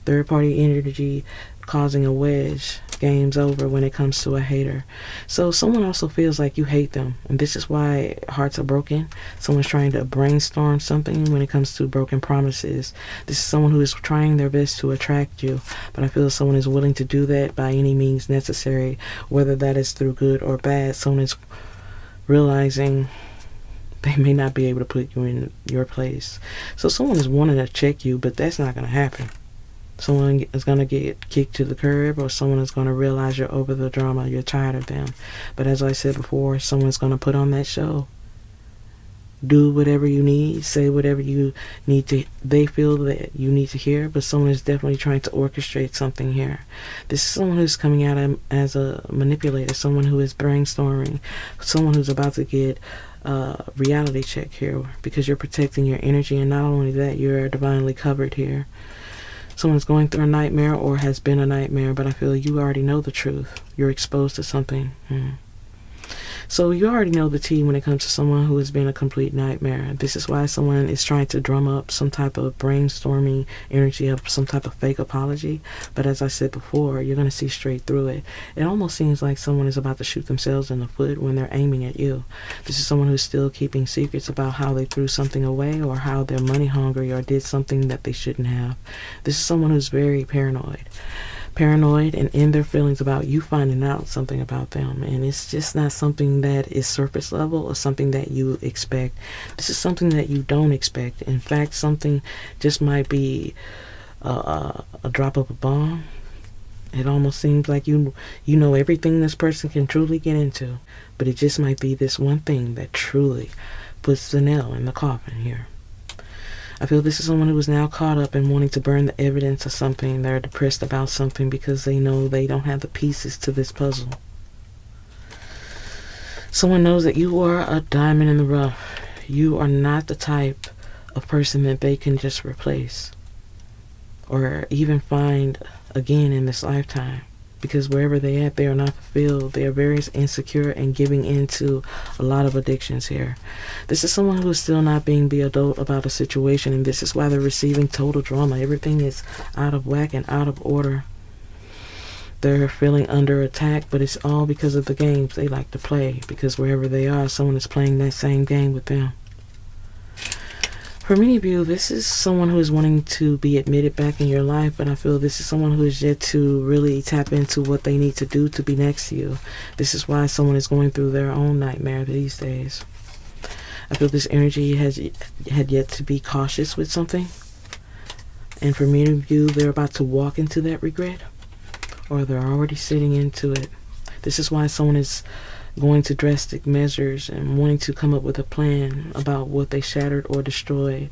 Third-party energy causing a wedge. Game's over when it comes to a hater. So someone also feels like you hate them, and this is why hearts are broken. Someone's trying to brainstorm something when it comes to broken promises. This is someone who is trying their best to attract you, but I feel someone is willing to do that by any means necessary, whether that is through good or bad. Someone is realizing they may not be able to put you in your place. So someone is wanting to check you, but that's not going to happen. Someone is going to get kicked to the curb, or someone is going to realize you're over the drama, you're tired of them. But as I said before, someone's going to put on that show. Do whatever you need, say whatever you need to, they feel that you need to hear, but someone is definitely trying to orchestrate something here. This is someone who's coming out as a manipulator, someone who is brainstorming, someone who's about to get a reality check here, because you're protecting your energy, and not only that, you're divinely covered here. Someone's going through a nightmare or has been a nightmare, but I feel you already know the truth. You're exposed to something. So you already know the tea when it comes to someone who has been a complete nightmare. This is why someone is trying to drum up some type of brainstorming energy of some type of fake apology. But as I said before, you're going to see straight through it. It almost seems like someone is about to shoot themselves in the foot when they're aiming at you. This is someone who's still keeping secrets about how they threw something away, or how they're money hungry or did something that they shouldn't have. This is someone who's very paranoid and in their feelings about you finding out something about them, and it's just not something that is surface level or something that you expect. This is something that you don't expect. In fact, something just might be a drop of a bomb. It almost seems like you know everything this person can truly get into, but it just might be this one thing that truly puts the nail in the coffin here. I feel this is someone who is now caught up in wanting to burn the evidence of something. They're depressed about something because they know they don't have the pieces to this puzzle. Someone knows that you are a diamond in the rough. You are not the type of person that they can just replace or even find again in this lifetime. Because wherever they're at, they are not fulfilled. They are very insecure and giving into a lot of addictions here. This is someone who is still not being the adult about a situation, and this is why they're receiving total drama. Everything is out of whack and out of order. They're feeling under attack, but it's all because of the games they like to play. Because wherever they are, someone is playing that same game with them. For many of you, this is someone who is wanting to be admitted back in your life, but I feel this is someone who is yet to really tap into what they need to do to be next to you. This is why someone is going through their own nightmare these days. I feel this energy had yet to be cautious with something. And for many of you, they're about to walk into that regret, or they're already sitting into it. This is why someone is going to drastic measures and wanting to come up with a plan about what they shattered or destroyed,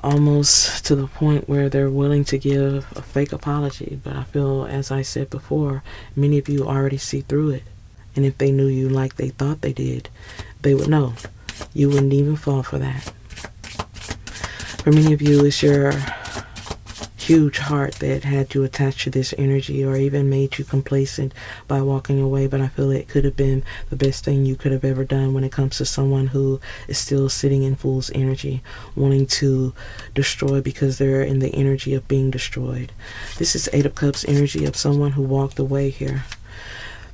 almost to the point where they're willing to give a fake apology. But I feel, as I said before, many of you already see through it. And if they knew you like they thought they did, they would know. You wouldn't even fall for that. For many of you, it's your huge heart that had you attached to this energy, or even made you complacent by walking away. But I feel it could have been the best thing you could have ever done when it comes to someone who is still sitting in fool's energy, wanting to destroy because they're in the energy of being destroyed. This is Eight of Cups energy of someone who walked away here.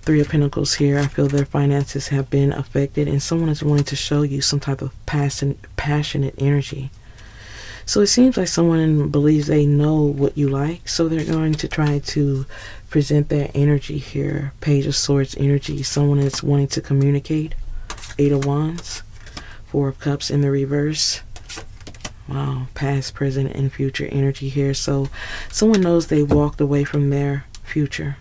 Three of Pentacles here. I feel their finances have been affected, and someone is wanting to show you some type of passionate energy. So it seems like someone believes they know what you like, so they're going to try to present their energy here. Page of Swords energy. Someone is wanting to communicate. Eight of Wands. Four of Cups in the reverse. Wow. Past, present, and future energy here. So someone knows they walked away from their future.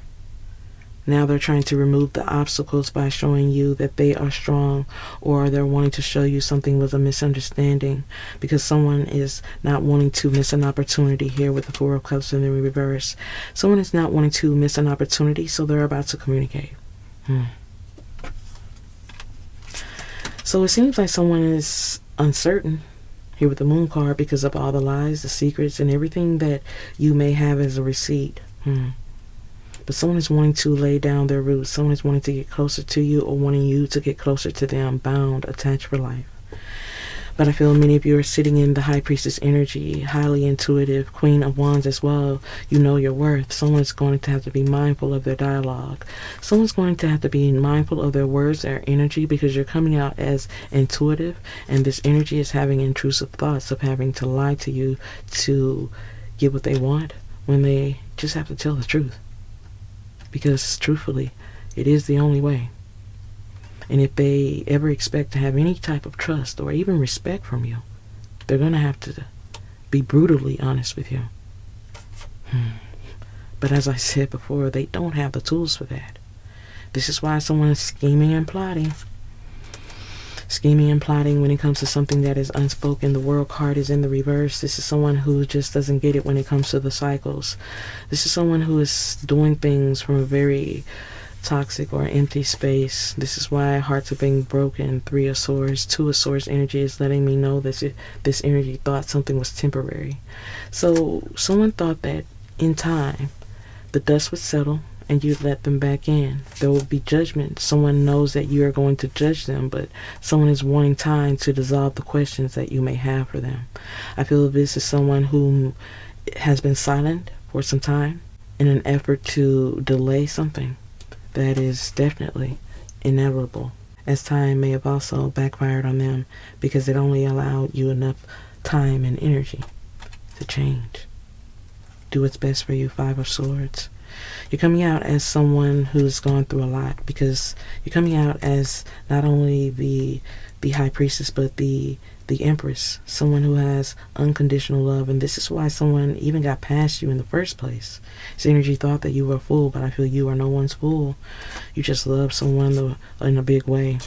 Now they're trying to remove the obstacles by showing you that they are strong, or they're wanting to show you something was a misunderstanding, because someone is not wanting to miss an opportunity here with the Four of Cups in the reverse. Someone is not wanting to miss an opportunity, so they're about to communicate. So it seems like someone is uncertain here with the Moon card because of all the lies, the secrets, and everything that you may have as a receipt. But someone is wanting to lay down their roots. Someone is wanting to get closer to you, or wanting you to get closer to them, bound, attached for life. But I feel many of you are sitting in the High Priestess energy, highly intuitive, Queen of Wands as well. You know your worth. Someone's going to have to be mindful of their dialogue. Someone's going to have to be mindful of their words, their energy, because you're coming out as intuitive, and this energy is having intrusive thoughts of having to lie to you to get what they want, when they just have to tell the truth. Because truthfully, it is the only way. And if they ever expect to have any type of trust or even respect from you, they're going to have to be brutally honest with you. But as I said before, they don't have the tools for that. This is why someone is scheming and plotting. Scheming and plotting when it comes to something that is unspoken. The world card is in the reverse. This is someone who just doesn't get it when it comes to the cycles. This is someone who is doing things from a very toxic or empty space. This is why hearts are being broken. 3 of Swords, 2 of Swords energy is letting me know that this energy thought something was temporary. So someone thought that in time the dust would settle and you'd let them back in. There will be judgment. Someone knows that you are going to judge them, but someone is wanting time to dissolve the questions that you may have for them. I feel this is someone who has been silent for some time in an effort to delay something that is definitely inevitable, as time may have also backfired on them because it only allowed you enough time and energy to change. Do what's best for you, 5 of Swords. You're coming out as someone who's gone through a lot, because you're coming out as not only the High Priestess, but the Empress, someone who has unconditional love. And this is why someone even got past you in the first place. This energy thought that you were a fool, but I feel you are no one's fool. You just love someone in a big way.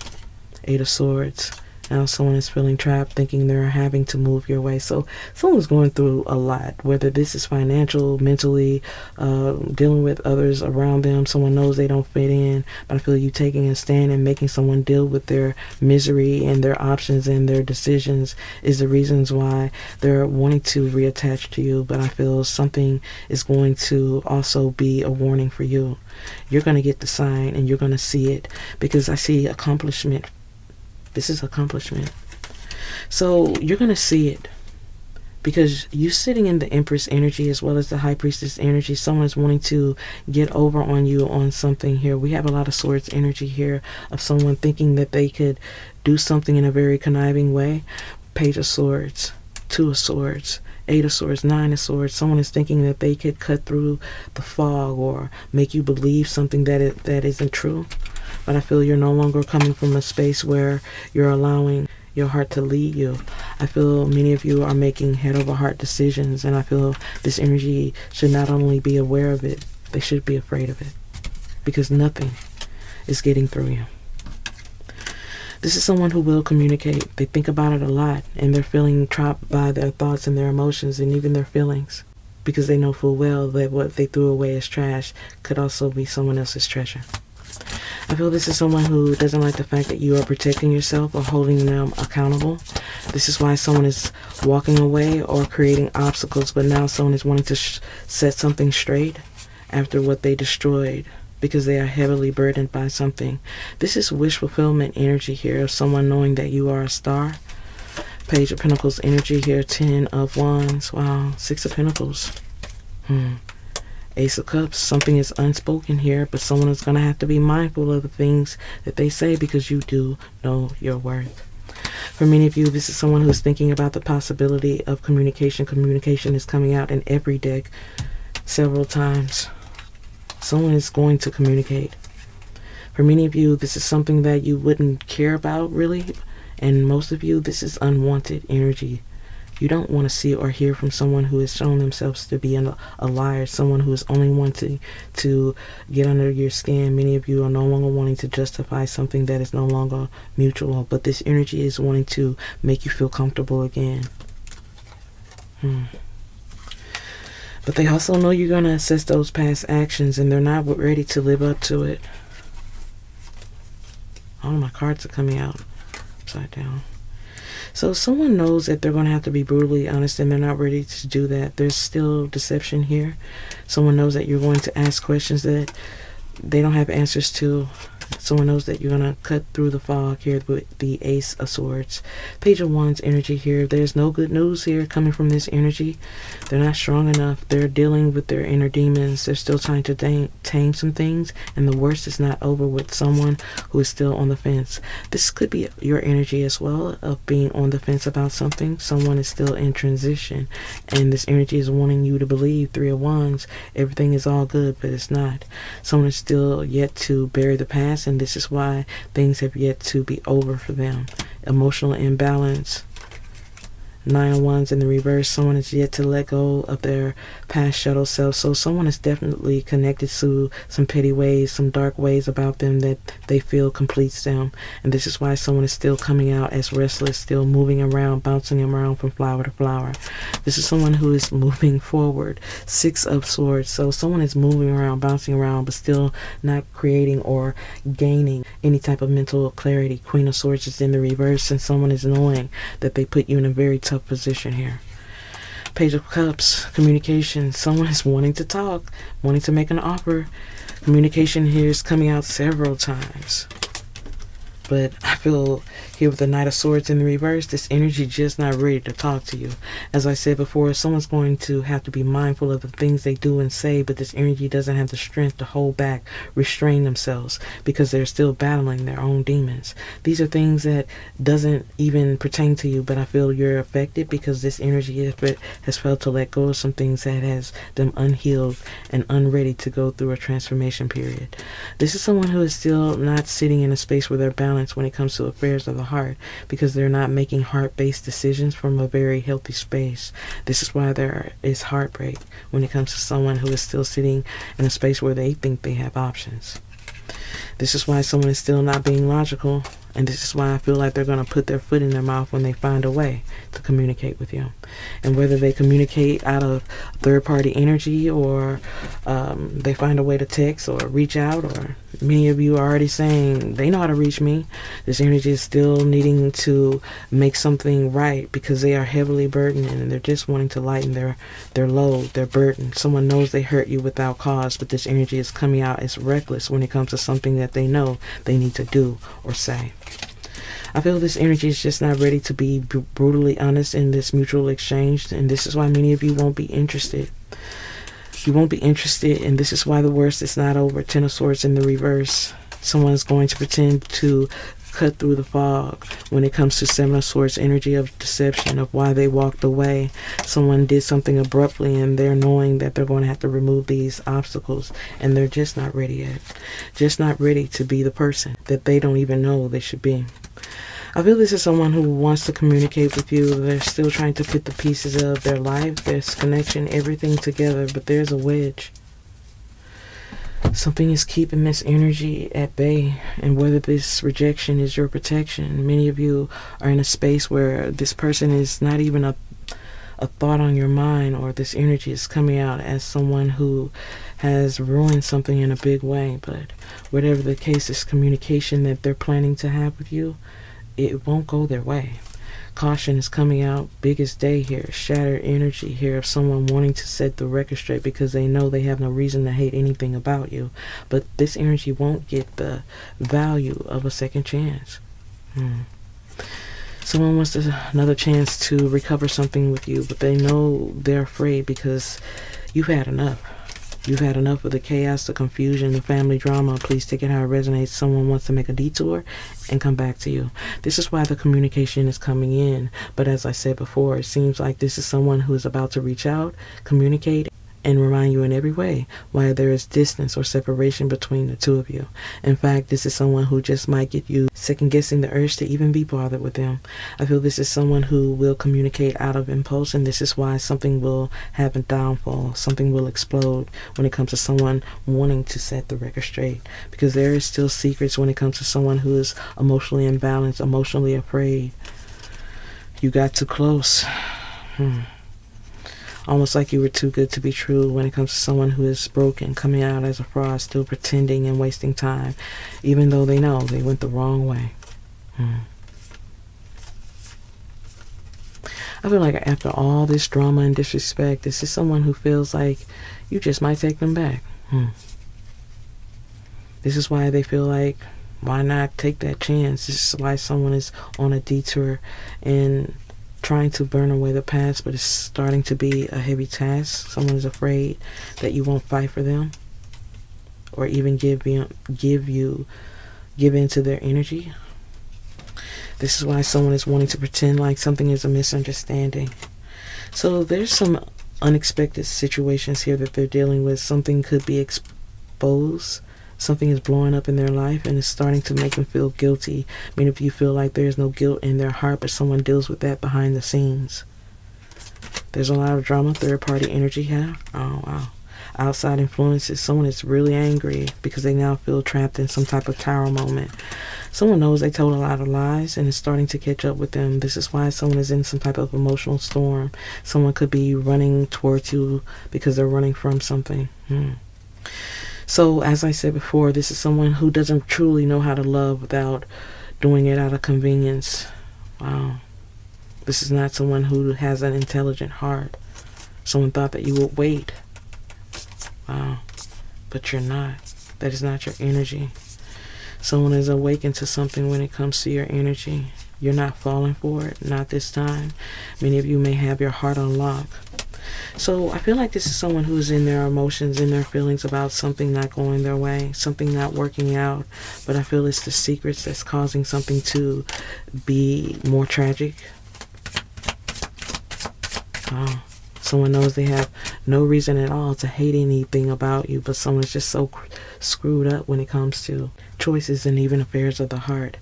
8 of Swords. Now someone is feeling trapped, thinking they're having to move your way. So someone's going through a lot, whether this is financial, mentally, dealing with others around them. Someone knows they don't fit in, but I feel you taking a stand and making someone deal with their misery and their options and their decisions is the reasons why they're wanting to reattach to you. But I feel something is going to also be a warning for you. You're going to get the sign and you're going to see it, because I see accomplishment. This is accomplishment. So you're going to see it, because you sitting in the Empress energy as well as the High Priestess energy. Someone is wanting to get over on you on something here. We have a lot of Swords energy here of someone thinking that they could do something in a very conniving way. Page of Swords, 2 of Swords, 8 of Swords, 9 of Swords. Someone is thinking that they could cut through the fog or make you believe something that isn't true. But I feel you're no longer coming from a space where you're allowing your heart to lead you. I feel many of you are making head over heart decisions, and I feel this energy should not only be aware of it, they should be afraid of it, because nothing is getting through you. This is someone who will communicate. They think about it a lot, and they're feeling trapped by their thoughts and their emotions and even their feelings, because they know full well that what they threw away as trash could also be someone else's treasure. I feel this is someone who doesn't like the fact that you are protecting yourself or holding them accountable. This is why someone is walking away or creating obstacles, but now someone is wanting to set something straight after what they destroyed, because they are heavily burdened by something. This is wish fulfillment energy here of someone knowing that you are a star. Page of Pentacles energy here, 10 of Wands. Wow, 6 of Pentacles. Ace of Cups. Something is unspoken here, but someone is going to have to be mindful of the things that they say, because you do know your worth. For many of you, this is someone who's thinking about the possibility of communication. Communication is coming out in every deck several times. Someone is going to communicate. For many of you, this is something that you wouldn't care about really, and most of you, this is unwanted energy. You don't want to see or hear from someone who has shown themselves to be a liar, someone who is only wanting to get under your skin. Many of you are no longer wanting to justify something that is no longer mutual, but this energy is wanting to make you feel comfortable again. But they also know you're going to assess those past actions, and they're not ready to live up to it. All my cards are coming out upside down. So someone knows that they're going to have to be brutally honest, and they're not ready to do that. There's still deception here. Someone knows that you're going to ask questions that they don't have answers to. Someone knows that you're going to cut through the fog here with the Ace of Swords. Page of Wands energy here. There's no good news here coming from this energy. They're not strong enough. They're dealing with their inner demons. They're still trying to tame some things, and the worst is not over with someone who is still on the fence. This could be your energy as well, of being on the fence about something. Someone is still in transition, and this energy is wanting you to believe, 3 of Wands, everything is all good, but it's not. Someone is still yet to bury the past, and this is why things have yet to be over for them. Emotional imbalance. Nine of Wands in the reverse. Someone is yet to let go of their past shadow self. So someone is definitely connected to some petty ways, some dark ways about them that they feel completes them. And this is why someone is still coming out as restless, still moving around, bouncing around from flower to flower. This is someone who is moving forward. Six of Swords. So someone is moving around, bouncing around, but still not creating or gaining any type of mental clarity. Queen of Swords is in the reverse, and someone is knowing that they put you in a very tough position here. Page of Cups, communication. Someone is wanting to talk, wanting to make an offer. Communication here is coming out several times. But I feel here with the Knight of Swords in the reverse, this energy just not ready to talk to you. As I said before, someone's going to have to be mindful of the things they do and say, but this energy doesn't have the strength to hold back, restrain themselves, because they're still battling their own demons. These are things that doesn't even pertain to you, but I feel you're affected because this energy has failed to let go of some things that has them unhealed and unready to go through a transformation period. This is someone who is still not sitting in a space where they're balanced when it comes to affairs of the heart, because they're not making heart-based decisions from a very healthy space. This is why there is heartbreak when it comes to someone who is still sitting in a space where they think they have options. This is why someone is still not being logical, and this is why I feel like they're going to put their foot in their mouth when they find a way to communicate with you. And whether they communicate out of third-party energy, or they find a way to text or reach out, or many of you are already saying they know how to reach me. This energy is still needing to make something right because they are heavily burdened and they're just wanting to lighten their load, their burden. Someone knows they hurt you without cause, but this energy is coming out as reckless when it comes to something that they know they need to do or say. I feel this energy is just not ready to be brutally honest in this mutual exchange, and this is why many of you won't be interested. You won't be interested, and this is why the worst is not over. Ten of Swords in the reverse. Someone's going to pretend to cut through the fog when it comes to Seven of Swords energy of deception, of why they walked away. Someone did something abruptly and they're knowing that they're going to have to remove these obstacles, and they're just not ready yet. Just not ready to be the person that they don't even know they should be. I feel this is someone who wants to communicate with you. They're still trying to put the pieces of their life, their connection, everything together, but there's a wedge. Something is keeping this energy at bay, and whether this rejection is your protection, many of you are in a space where this person is not even a thought on your mind, or this energy is coming out as someone who has ruined something in a big way. But whatever the case, this communication that they're planning to have with you, it won't go their way. Caution is coming out. Biggest day here. Shattered energy here of someone wanting to set the record straight because they know they have no reason to hate anything about you. But this energy won't get the value of a second chance. Someone wants another chance to recover something with you, but they know they're afraid because you've had enough. You've had enough of the chaos, the confusion, the family drama. Please take it how it resonates. Someone wants to make a detour and come back to you. This is why the communication is coming in. But as I said before, it seems like this is someone who is about to reach out, communicate, and remind you in every way why there is distance or separation between the two of you. In fact, this is someone who just might get you second-guessing the urge to even be bothered with them. I feel this is someone who will communicate out of impulse, and this is why something will have a downfall, something will explode when it comes to someone wanting to set the record straight. Because there is still secrets when it comes to someone who is emotionally imbalanced, emotionally afraid. You got too close. Almost like you were too good to be true when it comes to someone who is broken, coming out as a fraud, still pretending and wasting time, even though they know they went the wrong way. I feel like after all this drama and disrespect, this is someone who feels like you just might take them back. This is why they feel like, why not take that chance? This is why someone is on a detour and trying to burn away the past, but it's starting to be a heavy task. Someone is afraid that you won't fight for them or even give in to their energy. This is why someone is wanting to pretend like something is a misunderstanding. So there's some unexpected situations here that they're dealing with. Something could be exposed. Something is blowing up in their life and it's starting to make them feel guilty. Many of you feel like there's no guilt in their heart, but someone deals with that behind the scenes. There's a lot of drama, third party energy here. Oh, wow. Outside influences. Someone is really angry because they now feel trapped in some type of tower moment. Someone knows they told a lot of lies and is starting to catch up with them. This is why someone is in some type of emotional storm. Someone could be running towards you because they're running from something. So, as I said before, this is someone who doesn't truly know how to love without doing it out of convenience. Wow. This is not someone who has an intelligent heart. Someone thought that you would wait. Wow. But you're not. That is not your energy. Someone is awakened to something when it comes to your energy. You're not falling for it. Not this time. Many of you may have your heart on lock. So I feel like this is someone who's in their emotions, in their feelings about something not going their way, something not working out. But I feel it's the secrets that's causing something to be more tragic. Wow. Someone knows they have no reason at all to hate anything about you, but someone's just so screwed up when it comes to choices and even affairs of the heart.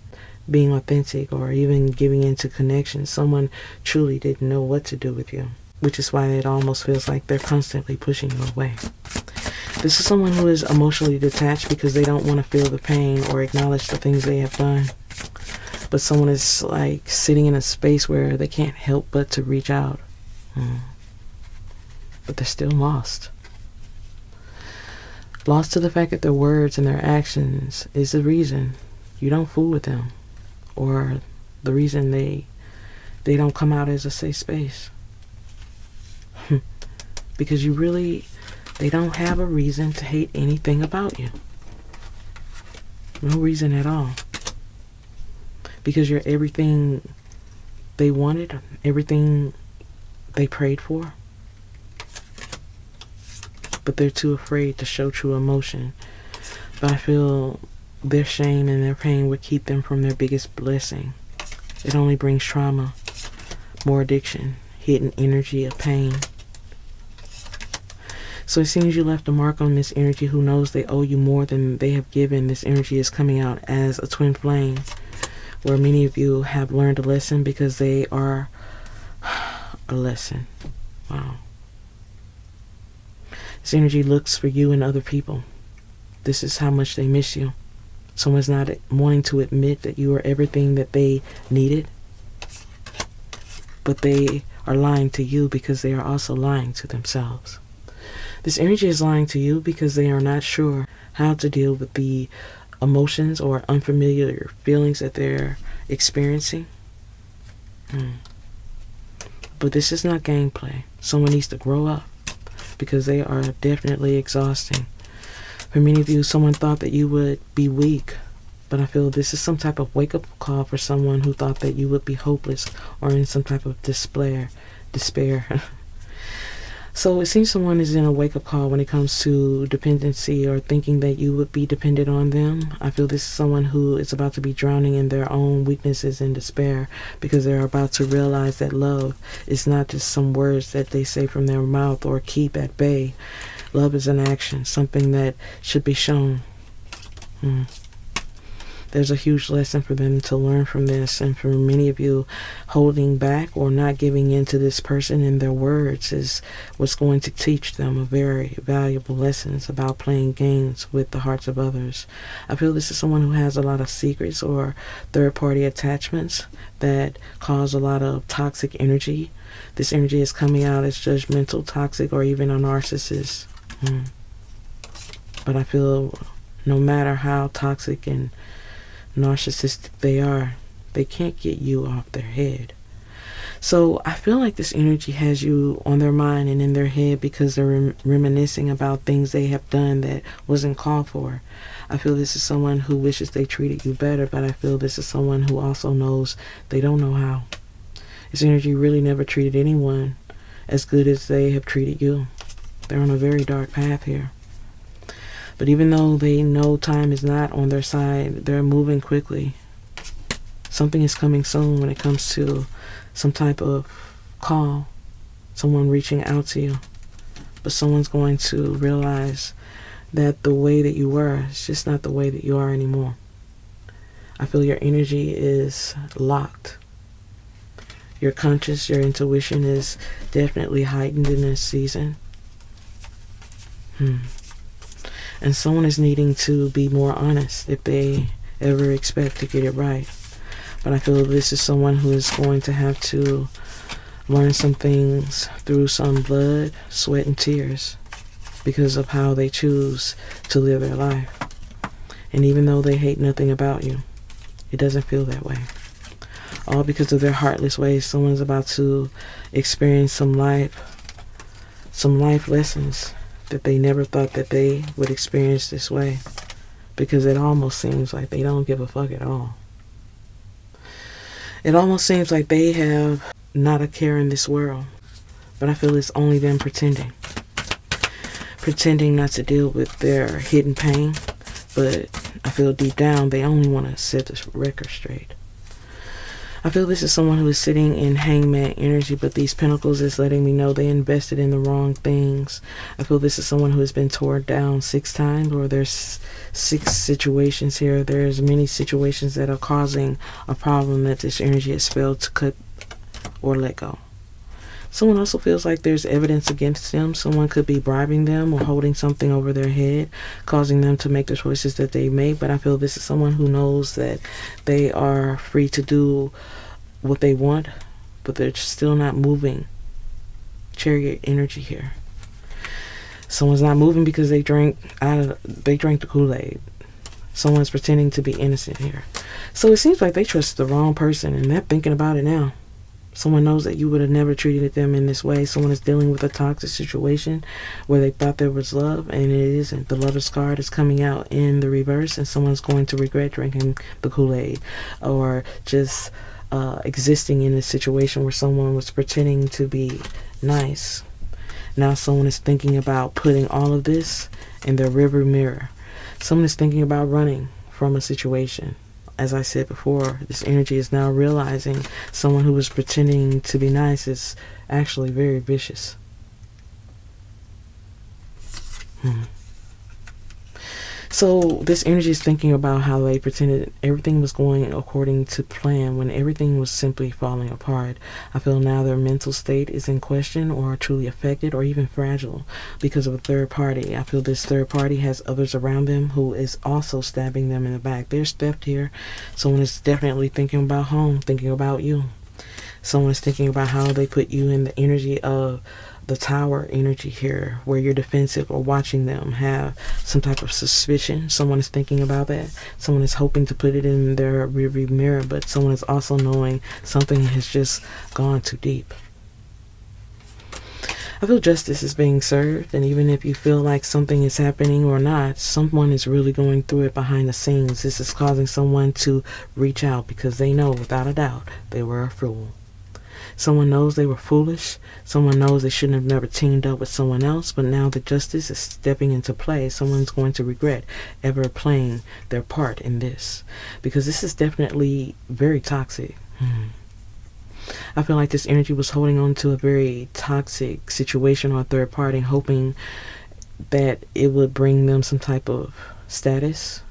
Being authentic or even giving into connection. Someone truly didn't know what to do with you, which is why it almost feels like they're constantly pushing you away. This is someone who is emotionally detached because they don't want to feel the pain or acknowledge the things they have done. But someone is like sitting in a space where they can't help but to reach out. But they're still lost. Lost to the fact that their words and their actions is the reason you don't fool with them, or the reason they don't come out as a safe space. Because they don't have a reason to hate anything about you. No reason at all. Because you're everything they wanted, everything they prayed for. But they're too afraid to show true emotion. But I feel their shame and their pain would keep them from their biggest blessing. It only brings trauma, more addiction, hidden energy of pain. So it seems you left a mark on this energy who knows they owe you more than they have given. This energy is coming out as a twin flame, where many of you have learned a lesson because they are a lesson. Wow. This energy looks for you and other people. This is how much they miss you. Someone's not wanting to admit that you are everything that they needed, but they are lying to you because they are also lying to themselves. This energy is lying to you because they are not sure how to deal with the emotions or unfamiliar feelings that they're experiencing. But this is not gameplay. Someone needs to grow up because they are definitely exhausting. For many of you, someone thought that you would be weak, but I feel this is some type of wake-up call for someone who thought that you would be hopeless or in some type of despair. So it seems someone is in a wake-up call when it comes to dependency or thinking that you would be dependent on them. I feel this is someone who is about to be drowning in their own weaknesses and despair because they're about to realize that love is not just some words that they say from their mouth or keep at bay. Love is an action, something that should be shown. There's a huge lesson for them to learn from this, and for many of you, holding back or not giving in to this person and their words is what's going to teach them a very valuable lessons about playing games with the hearts of others. I feel this is someone who has a lot of secrets or third-party attachments that cause a lot of toxic energy. This energy is coming out as judgmental, toxic, or even a narcissist. But I feel no matter how toxic and narcissistic they are, they can't get you off their head. So I feel like this energy has you on their mind and in their head because they're reminiscing about things they have done that wasn't called for. I feel this is someone who wishes they treated you better, but I feel this is someone who also knows they don't know how. This energy really never treated anyone as good as they have treated you. They're on a very dark path here. But even though they know time is not on their side, they're moving quickly. Something is coming soon when it comes to some type of call, someone reaching out to you. But someone's going to realize that the way that you were is just not the way that you are anymore. I feel your energy is locked. Your conscious, your intuition is definitely heightened in this season. And someone is needing to be more honest if they ever expect to get it right. But I feel this is someone who is going to have to learn some things through some blood, sweat, and tears because of how they choose to live their life. And even though they hate nothing about you, it doesn't feel that way. All because of their heartless ways. Someone's about to experience some life lessons that they never thought that they would experience this way, because it almost seems like they don't give a fuck at all. It almost seems like they have not a care in this world, but I feel it's only them pretending not to deal with their hidden pain, but I feel deep down they only want to set this record straight. I feel this is someone who is sitting in hangman energy, but these pentacles is letting me know they invested in the wrong things. I feel this is someone who has been torn down 6 times, or there's 6 situations here. There's many situations that are causing a problem that this energy has failed to cut or let go. Someone also feels like there's evidence against them. Someone could be bribing them or holding something over their head, causing them to make the choices that they make. But I feel this is someone who knows that they are free to do what they want, but they're still not moving. Chariot energy here. Someone's not moving because they drank the Kool-Aid. Someone's pretending to be innocent here. So it seems like they trust the wrong person, and they're thinking about it now. Someone knows that you would have never treated them in this way. Someone is dealing with a toxic situation where they thought there was love, and it isn't. The Lover's card is coming out in the reverse, and someone's going to regret drinking the Kool-Aid or just existing in a situation where someone was pretending to be nice. Now someone is thinking about putting all of this in their rearview mirror. Someone is thinking about running from a situation. As I said before, this energy is now realizing someone who was pretending to be nice is actually very vicious. So this energy is thinking about how they pretended everything was going according to plan when everything was simply falling apart. I feel now their mental state is in question, or truly affected, or even fragile because of a third party. I feel this third party has others around them who is also stabbing them in the back. There's theft here. Someone is definitely thinking about home, thinking about you. Someone is thinking about how they put you in the energy of the Tower energy here, where you're defensive or watching them have some type of suspicion. Someone is thinking about that. Someone is hoping to put it in their rearview mirror, but someone is also knowing something has just gone too deep. I feel justice is being served, and even if you feel like something is happening or not, someone is really going through it behind the scenes. This is causing someone to reach out because they know without a doubt they were a fool. Someone knows they were foolish. Someone knows they shouldn't have never teamed up with someone else, but now that justice is stepping into play, someone's going to regret ever playing their part in this, because this is definitely very toxic. I feel like this energy was holding on to a very toxic situation or a third party, hoping that it would bring them some type of status.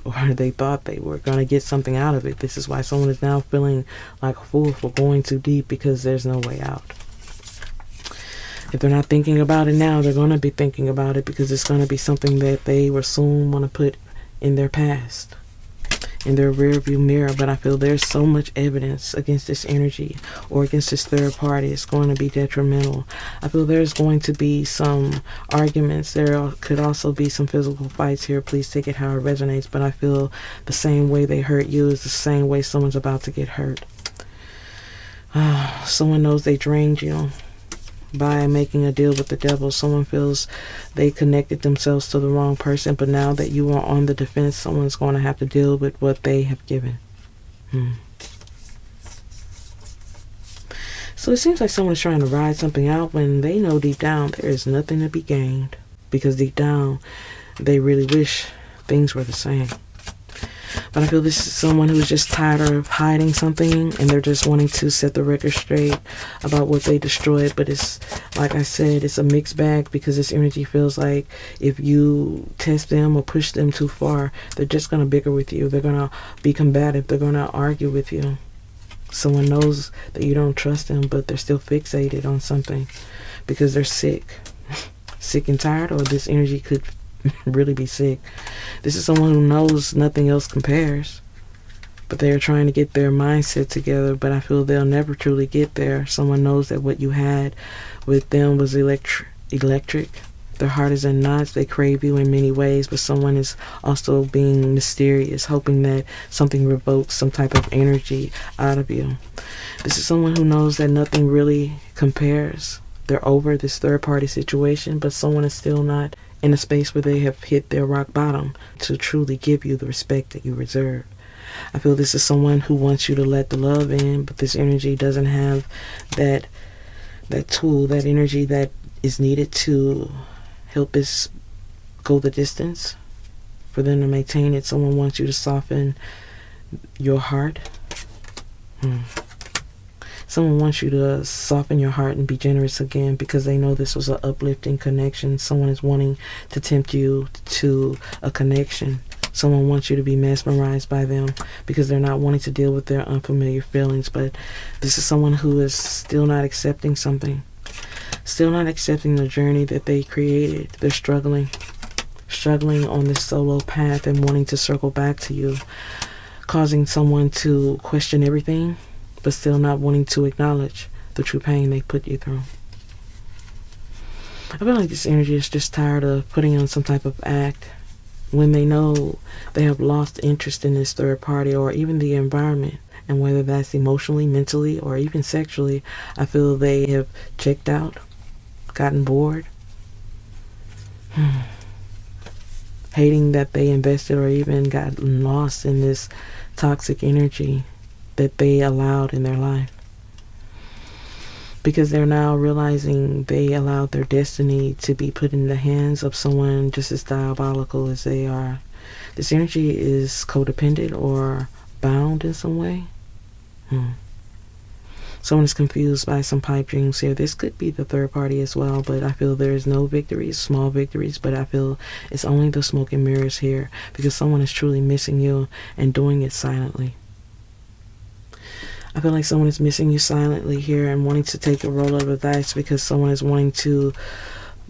Or they thought they were going to get something out of it. This is why someone is now feeling like a fool for going too deep, because there's no way out. If they're not thinking about it now, they're going to be thinking about it, because it's going to be something that they will soon want to put in their past, in their rearview mirror. But I feel there's so much evidence against this energy or against this third party. It's going to be detrimental. I feel there's going to be some arguments. There could also be some physical fights here. Please take it how it resonates. But I feel the same way they hurt you is the same way someone's about to get hurt. Someone knows they drained you by making a deal with the devil. Someone feels they connected themselves to the wrong person, but now that you are on the defense, someone's going to have to deal with what they have given. So it seems like someone's trying to ride something out when they know deep down there is nothing to be gained, because deep down they really wish things were the same. But I feel this is someone who's just tired of hiding something, and they're just wanting to set the record straight about what they destroyed. But it's, like I said, it's a mixed bag, because this energy feels like if you test them or push them too far, they're just going to bicker with you. They're going to be combative. They're going to argue with you. Someone knows that you don't trust them, but they're still fixated on something because they're sick. Sick and tired, or this energy could really be sick. This is someone who knows nothing else compares, but they are trying to get their mindset together, but I feel they'll never truly get there. Someone knows that what you had with them was electric. Their heart is in knots. They crave you in many ways, but someone is also being mysterious, hoping that something revokes some type of energy out of you. This is someone who knows that nothing really compares. They're over this third-party situation, but someone is still not in a space where they have hit their rock bottom to truly give you the respect that you deserve. I feel this is someone who wants you to let the love in, but this energy doesn't have that tool, that energy that is needed to help us go the distance, for them to maintain it. Someone wants you to soften your heart. Someone wants you to soften your heart and be generous again because they know this was an uplifting connection. Someone is wanting to tempt you to a connection. Someone wants you to be mesmerized by them because they're not wanting to deal with their unfamiliar feelings. But this is someone who is still not accepting something. Still not accepting the journey that they created. They're struggling on this solo path and wanting to circle back to you, causing someone to question everything, but still not wanting to acknowledge the true pain they put you through. I feel like this energy is just tired of putting on some type of act when they know they have lost interest in this third party or even the environment. And whether that's emotionally, mentally, or even sexually, I feel they have checked out, gotten bored, hating that they invested or even gotten lost in this toxic energy that they allowed in their life. Because they're now realizing they allowed their destiny to be put in the hands of someone just as diabolical as they are. This energy is codependent or bound in some way. Someone is confused by some pipe dreams here. This could be the third party as well, but I feel there is no victories, small victories, but I feel it's only the smoke and mirrors here because someone is truly missing you and doing it silently. I feel like someone is missing you silently here and wanting to take a roll of the dice because someone is wanting to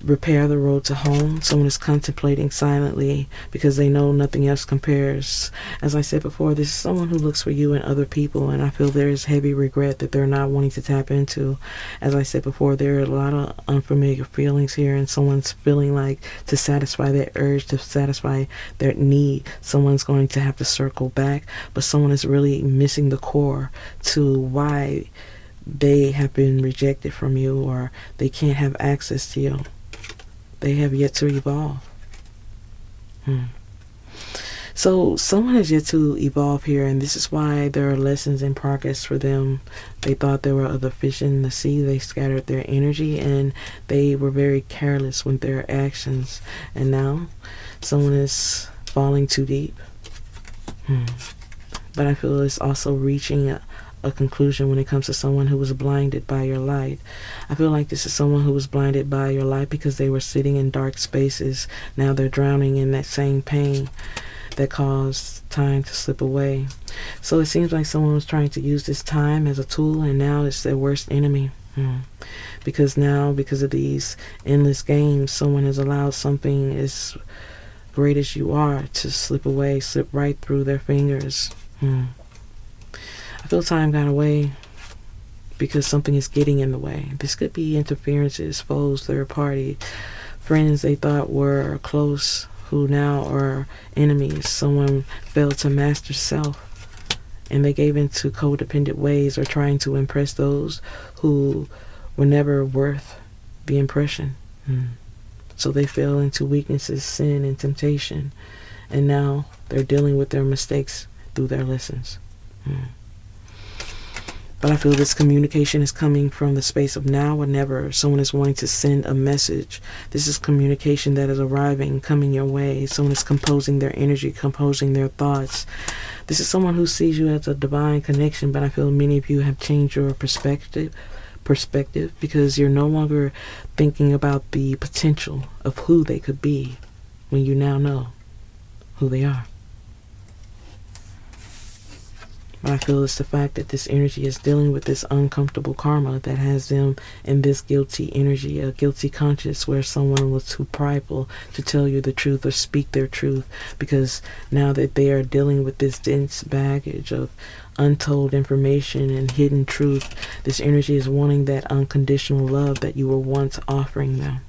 repair the road to home. Someone is contemplating silently because they know nothing else compares. As I said before, this is someone who looks for you and other people, and I feel there is heavy regret that they're not wanting to tap into. As I said before, there are a lot of unfamiliar feelings here, and someone's feeling like to satisfy their urge, to satisfy their need, someone's going to have to circle back, but someone is really missing the core to why they have been rejected from you or they can't have access to you. They have yet to evolve. So someone has yet to evolve here, and this is why there are lessons in progress for them. They thought there were other fish in the sea. They scattered their energy, and they were very careless with their actions. And now someone is falling too deep. But I feel it's also reaching a conclusion when it comes to someone who was blinded by your light. I feel like this is someone who was blinded by your light because they were sitting in dark spaces. Now they're drowning in that same pain that caused time to slip away. So it seems like someone was trying to use this time as a tool, and now it's their worst enemy. Because now, because of these endless games, someone has allowed something as great as you are to slip away, slip right through their fingers. I feel time got away because something is getting in the way. This could be interferences, foes, third party, friends they thought were close who now are enemies. Someone failed to master self and they gave into codependent ways or trying to impress those who were never worth the impression. So they fell into weaknesses, sin, and temptation, and now they're dealing with their mistakes through their lessons. But I feel this communication is coming from the space of now or never. Someone is wanting to send a message. This is communication that is arriving, coming your way. Someone is composing their energy, composing their thoughts. This is someone who sees you as a divine connection, but I feel many of you have changed your perspective because you're no longer thinking about the potential of who they could be when you now know who they are. But I feel it's the fact that this energy is dealing with this uncomfortable karma that has them in this guilty energy, a guilty conscience, where someone was too prideful to tell you the truth or speak their truth, because now that they are dealing with this dense baggage of untold information and hidden truth, this energy is wanting that unconditional love that you were once offering them.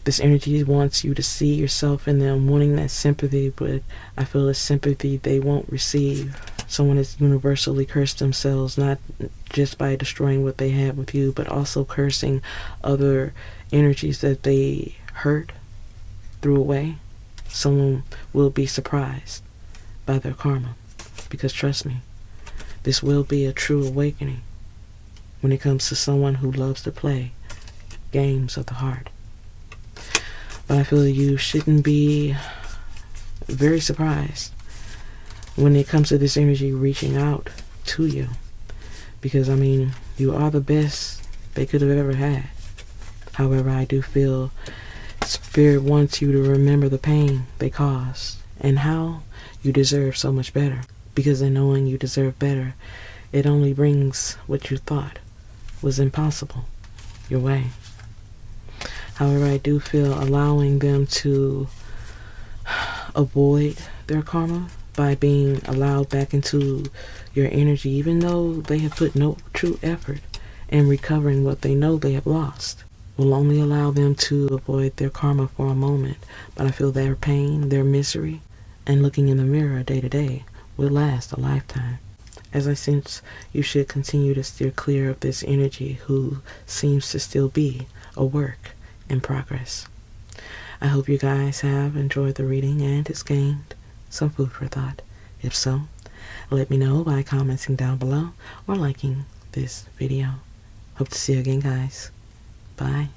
This energy wants you to see yourself in them, wanting that sympathy, but I feel it's sympathy they won't receive. Someone has universally cursed themselves, not just by destroying what they had with you, but also cursing other energies that they hurt, threw away. Someone will be surprised by their karma, because trust me, this will be a true awakening when it comes to someone who loves to play games of the heart. But I feel you shouldn't be very surprised when it comes to this energy reaching out to you. Because, I mean, you are the best they could have ever had. However, I do feel Spirit wants you to remember the pain they caused and how you deserve so much better. Because in knowing you deserve better, it only brings what you thought was impossible your way. However, I do feel allowing them to avoid their karma by being allowed back into your energy, even though they have put no true effort in recovering what they know they have lost, will only allow them to avoid their karma for a moment. But I feel their pain, their misery, and looking in the mirror day to day will last a lifetime. As I sense you should continue to steer clear of this energy who seems to still be a work in progress. I hope you guys have enjoyed the reading and it's gained some food for thought. If so, let me know by commenting down below or liking this video. Hope to see you again, guys. Bye.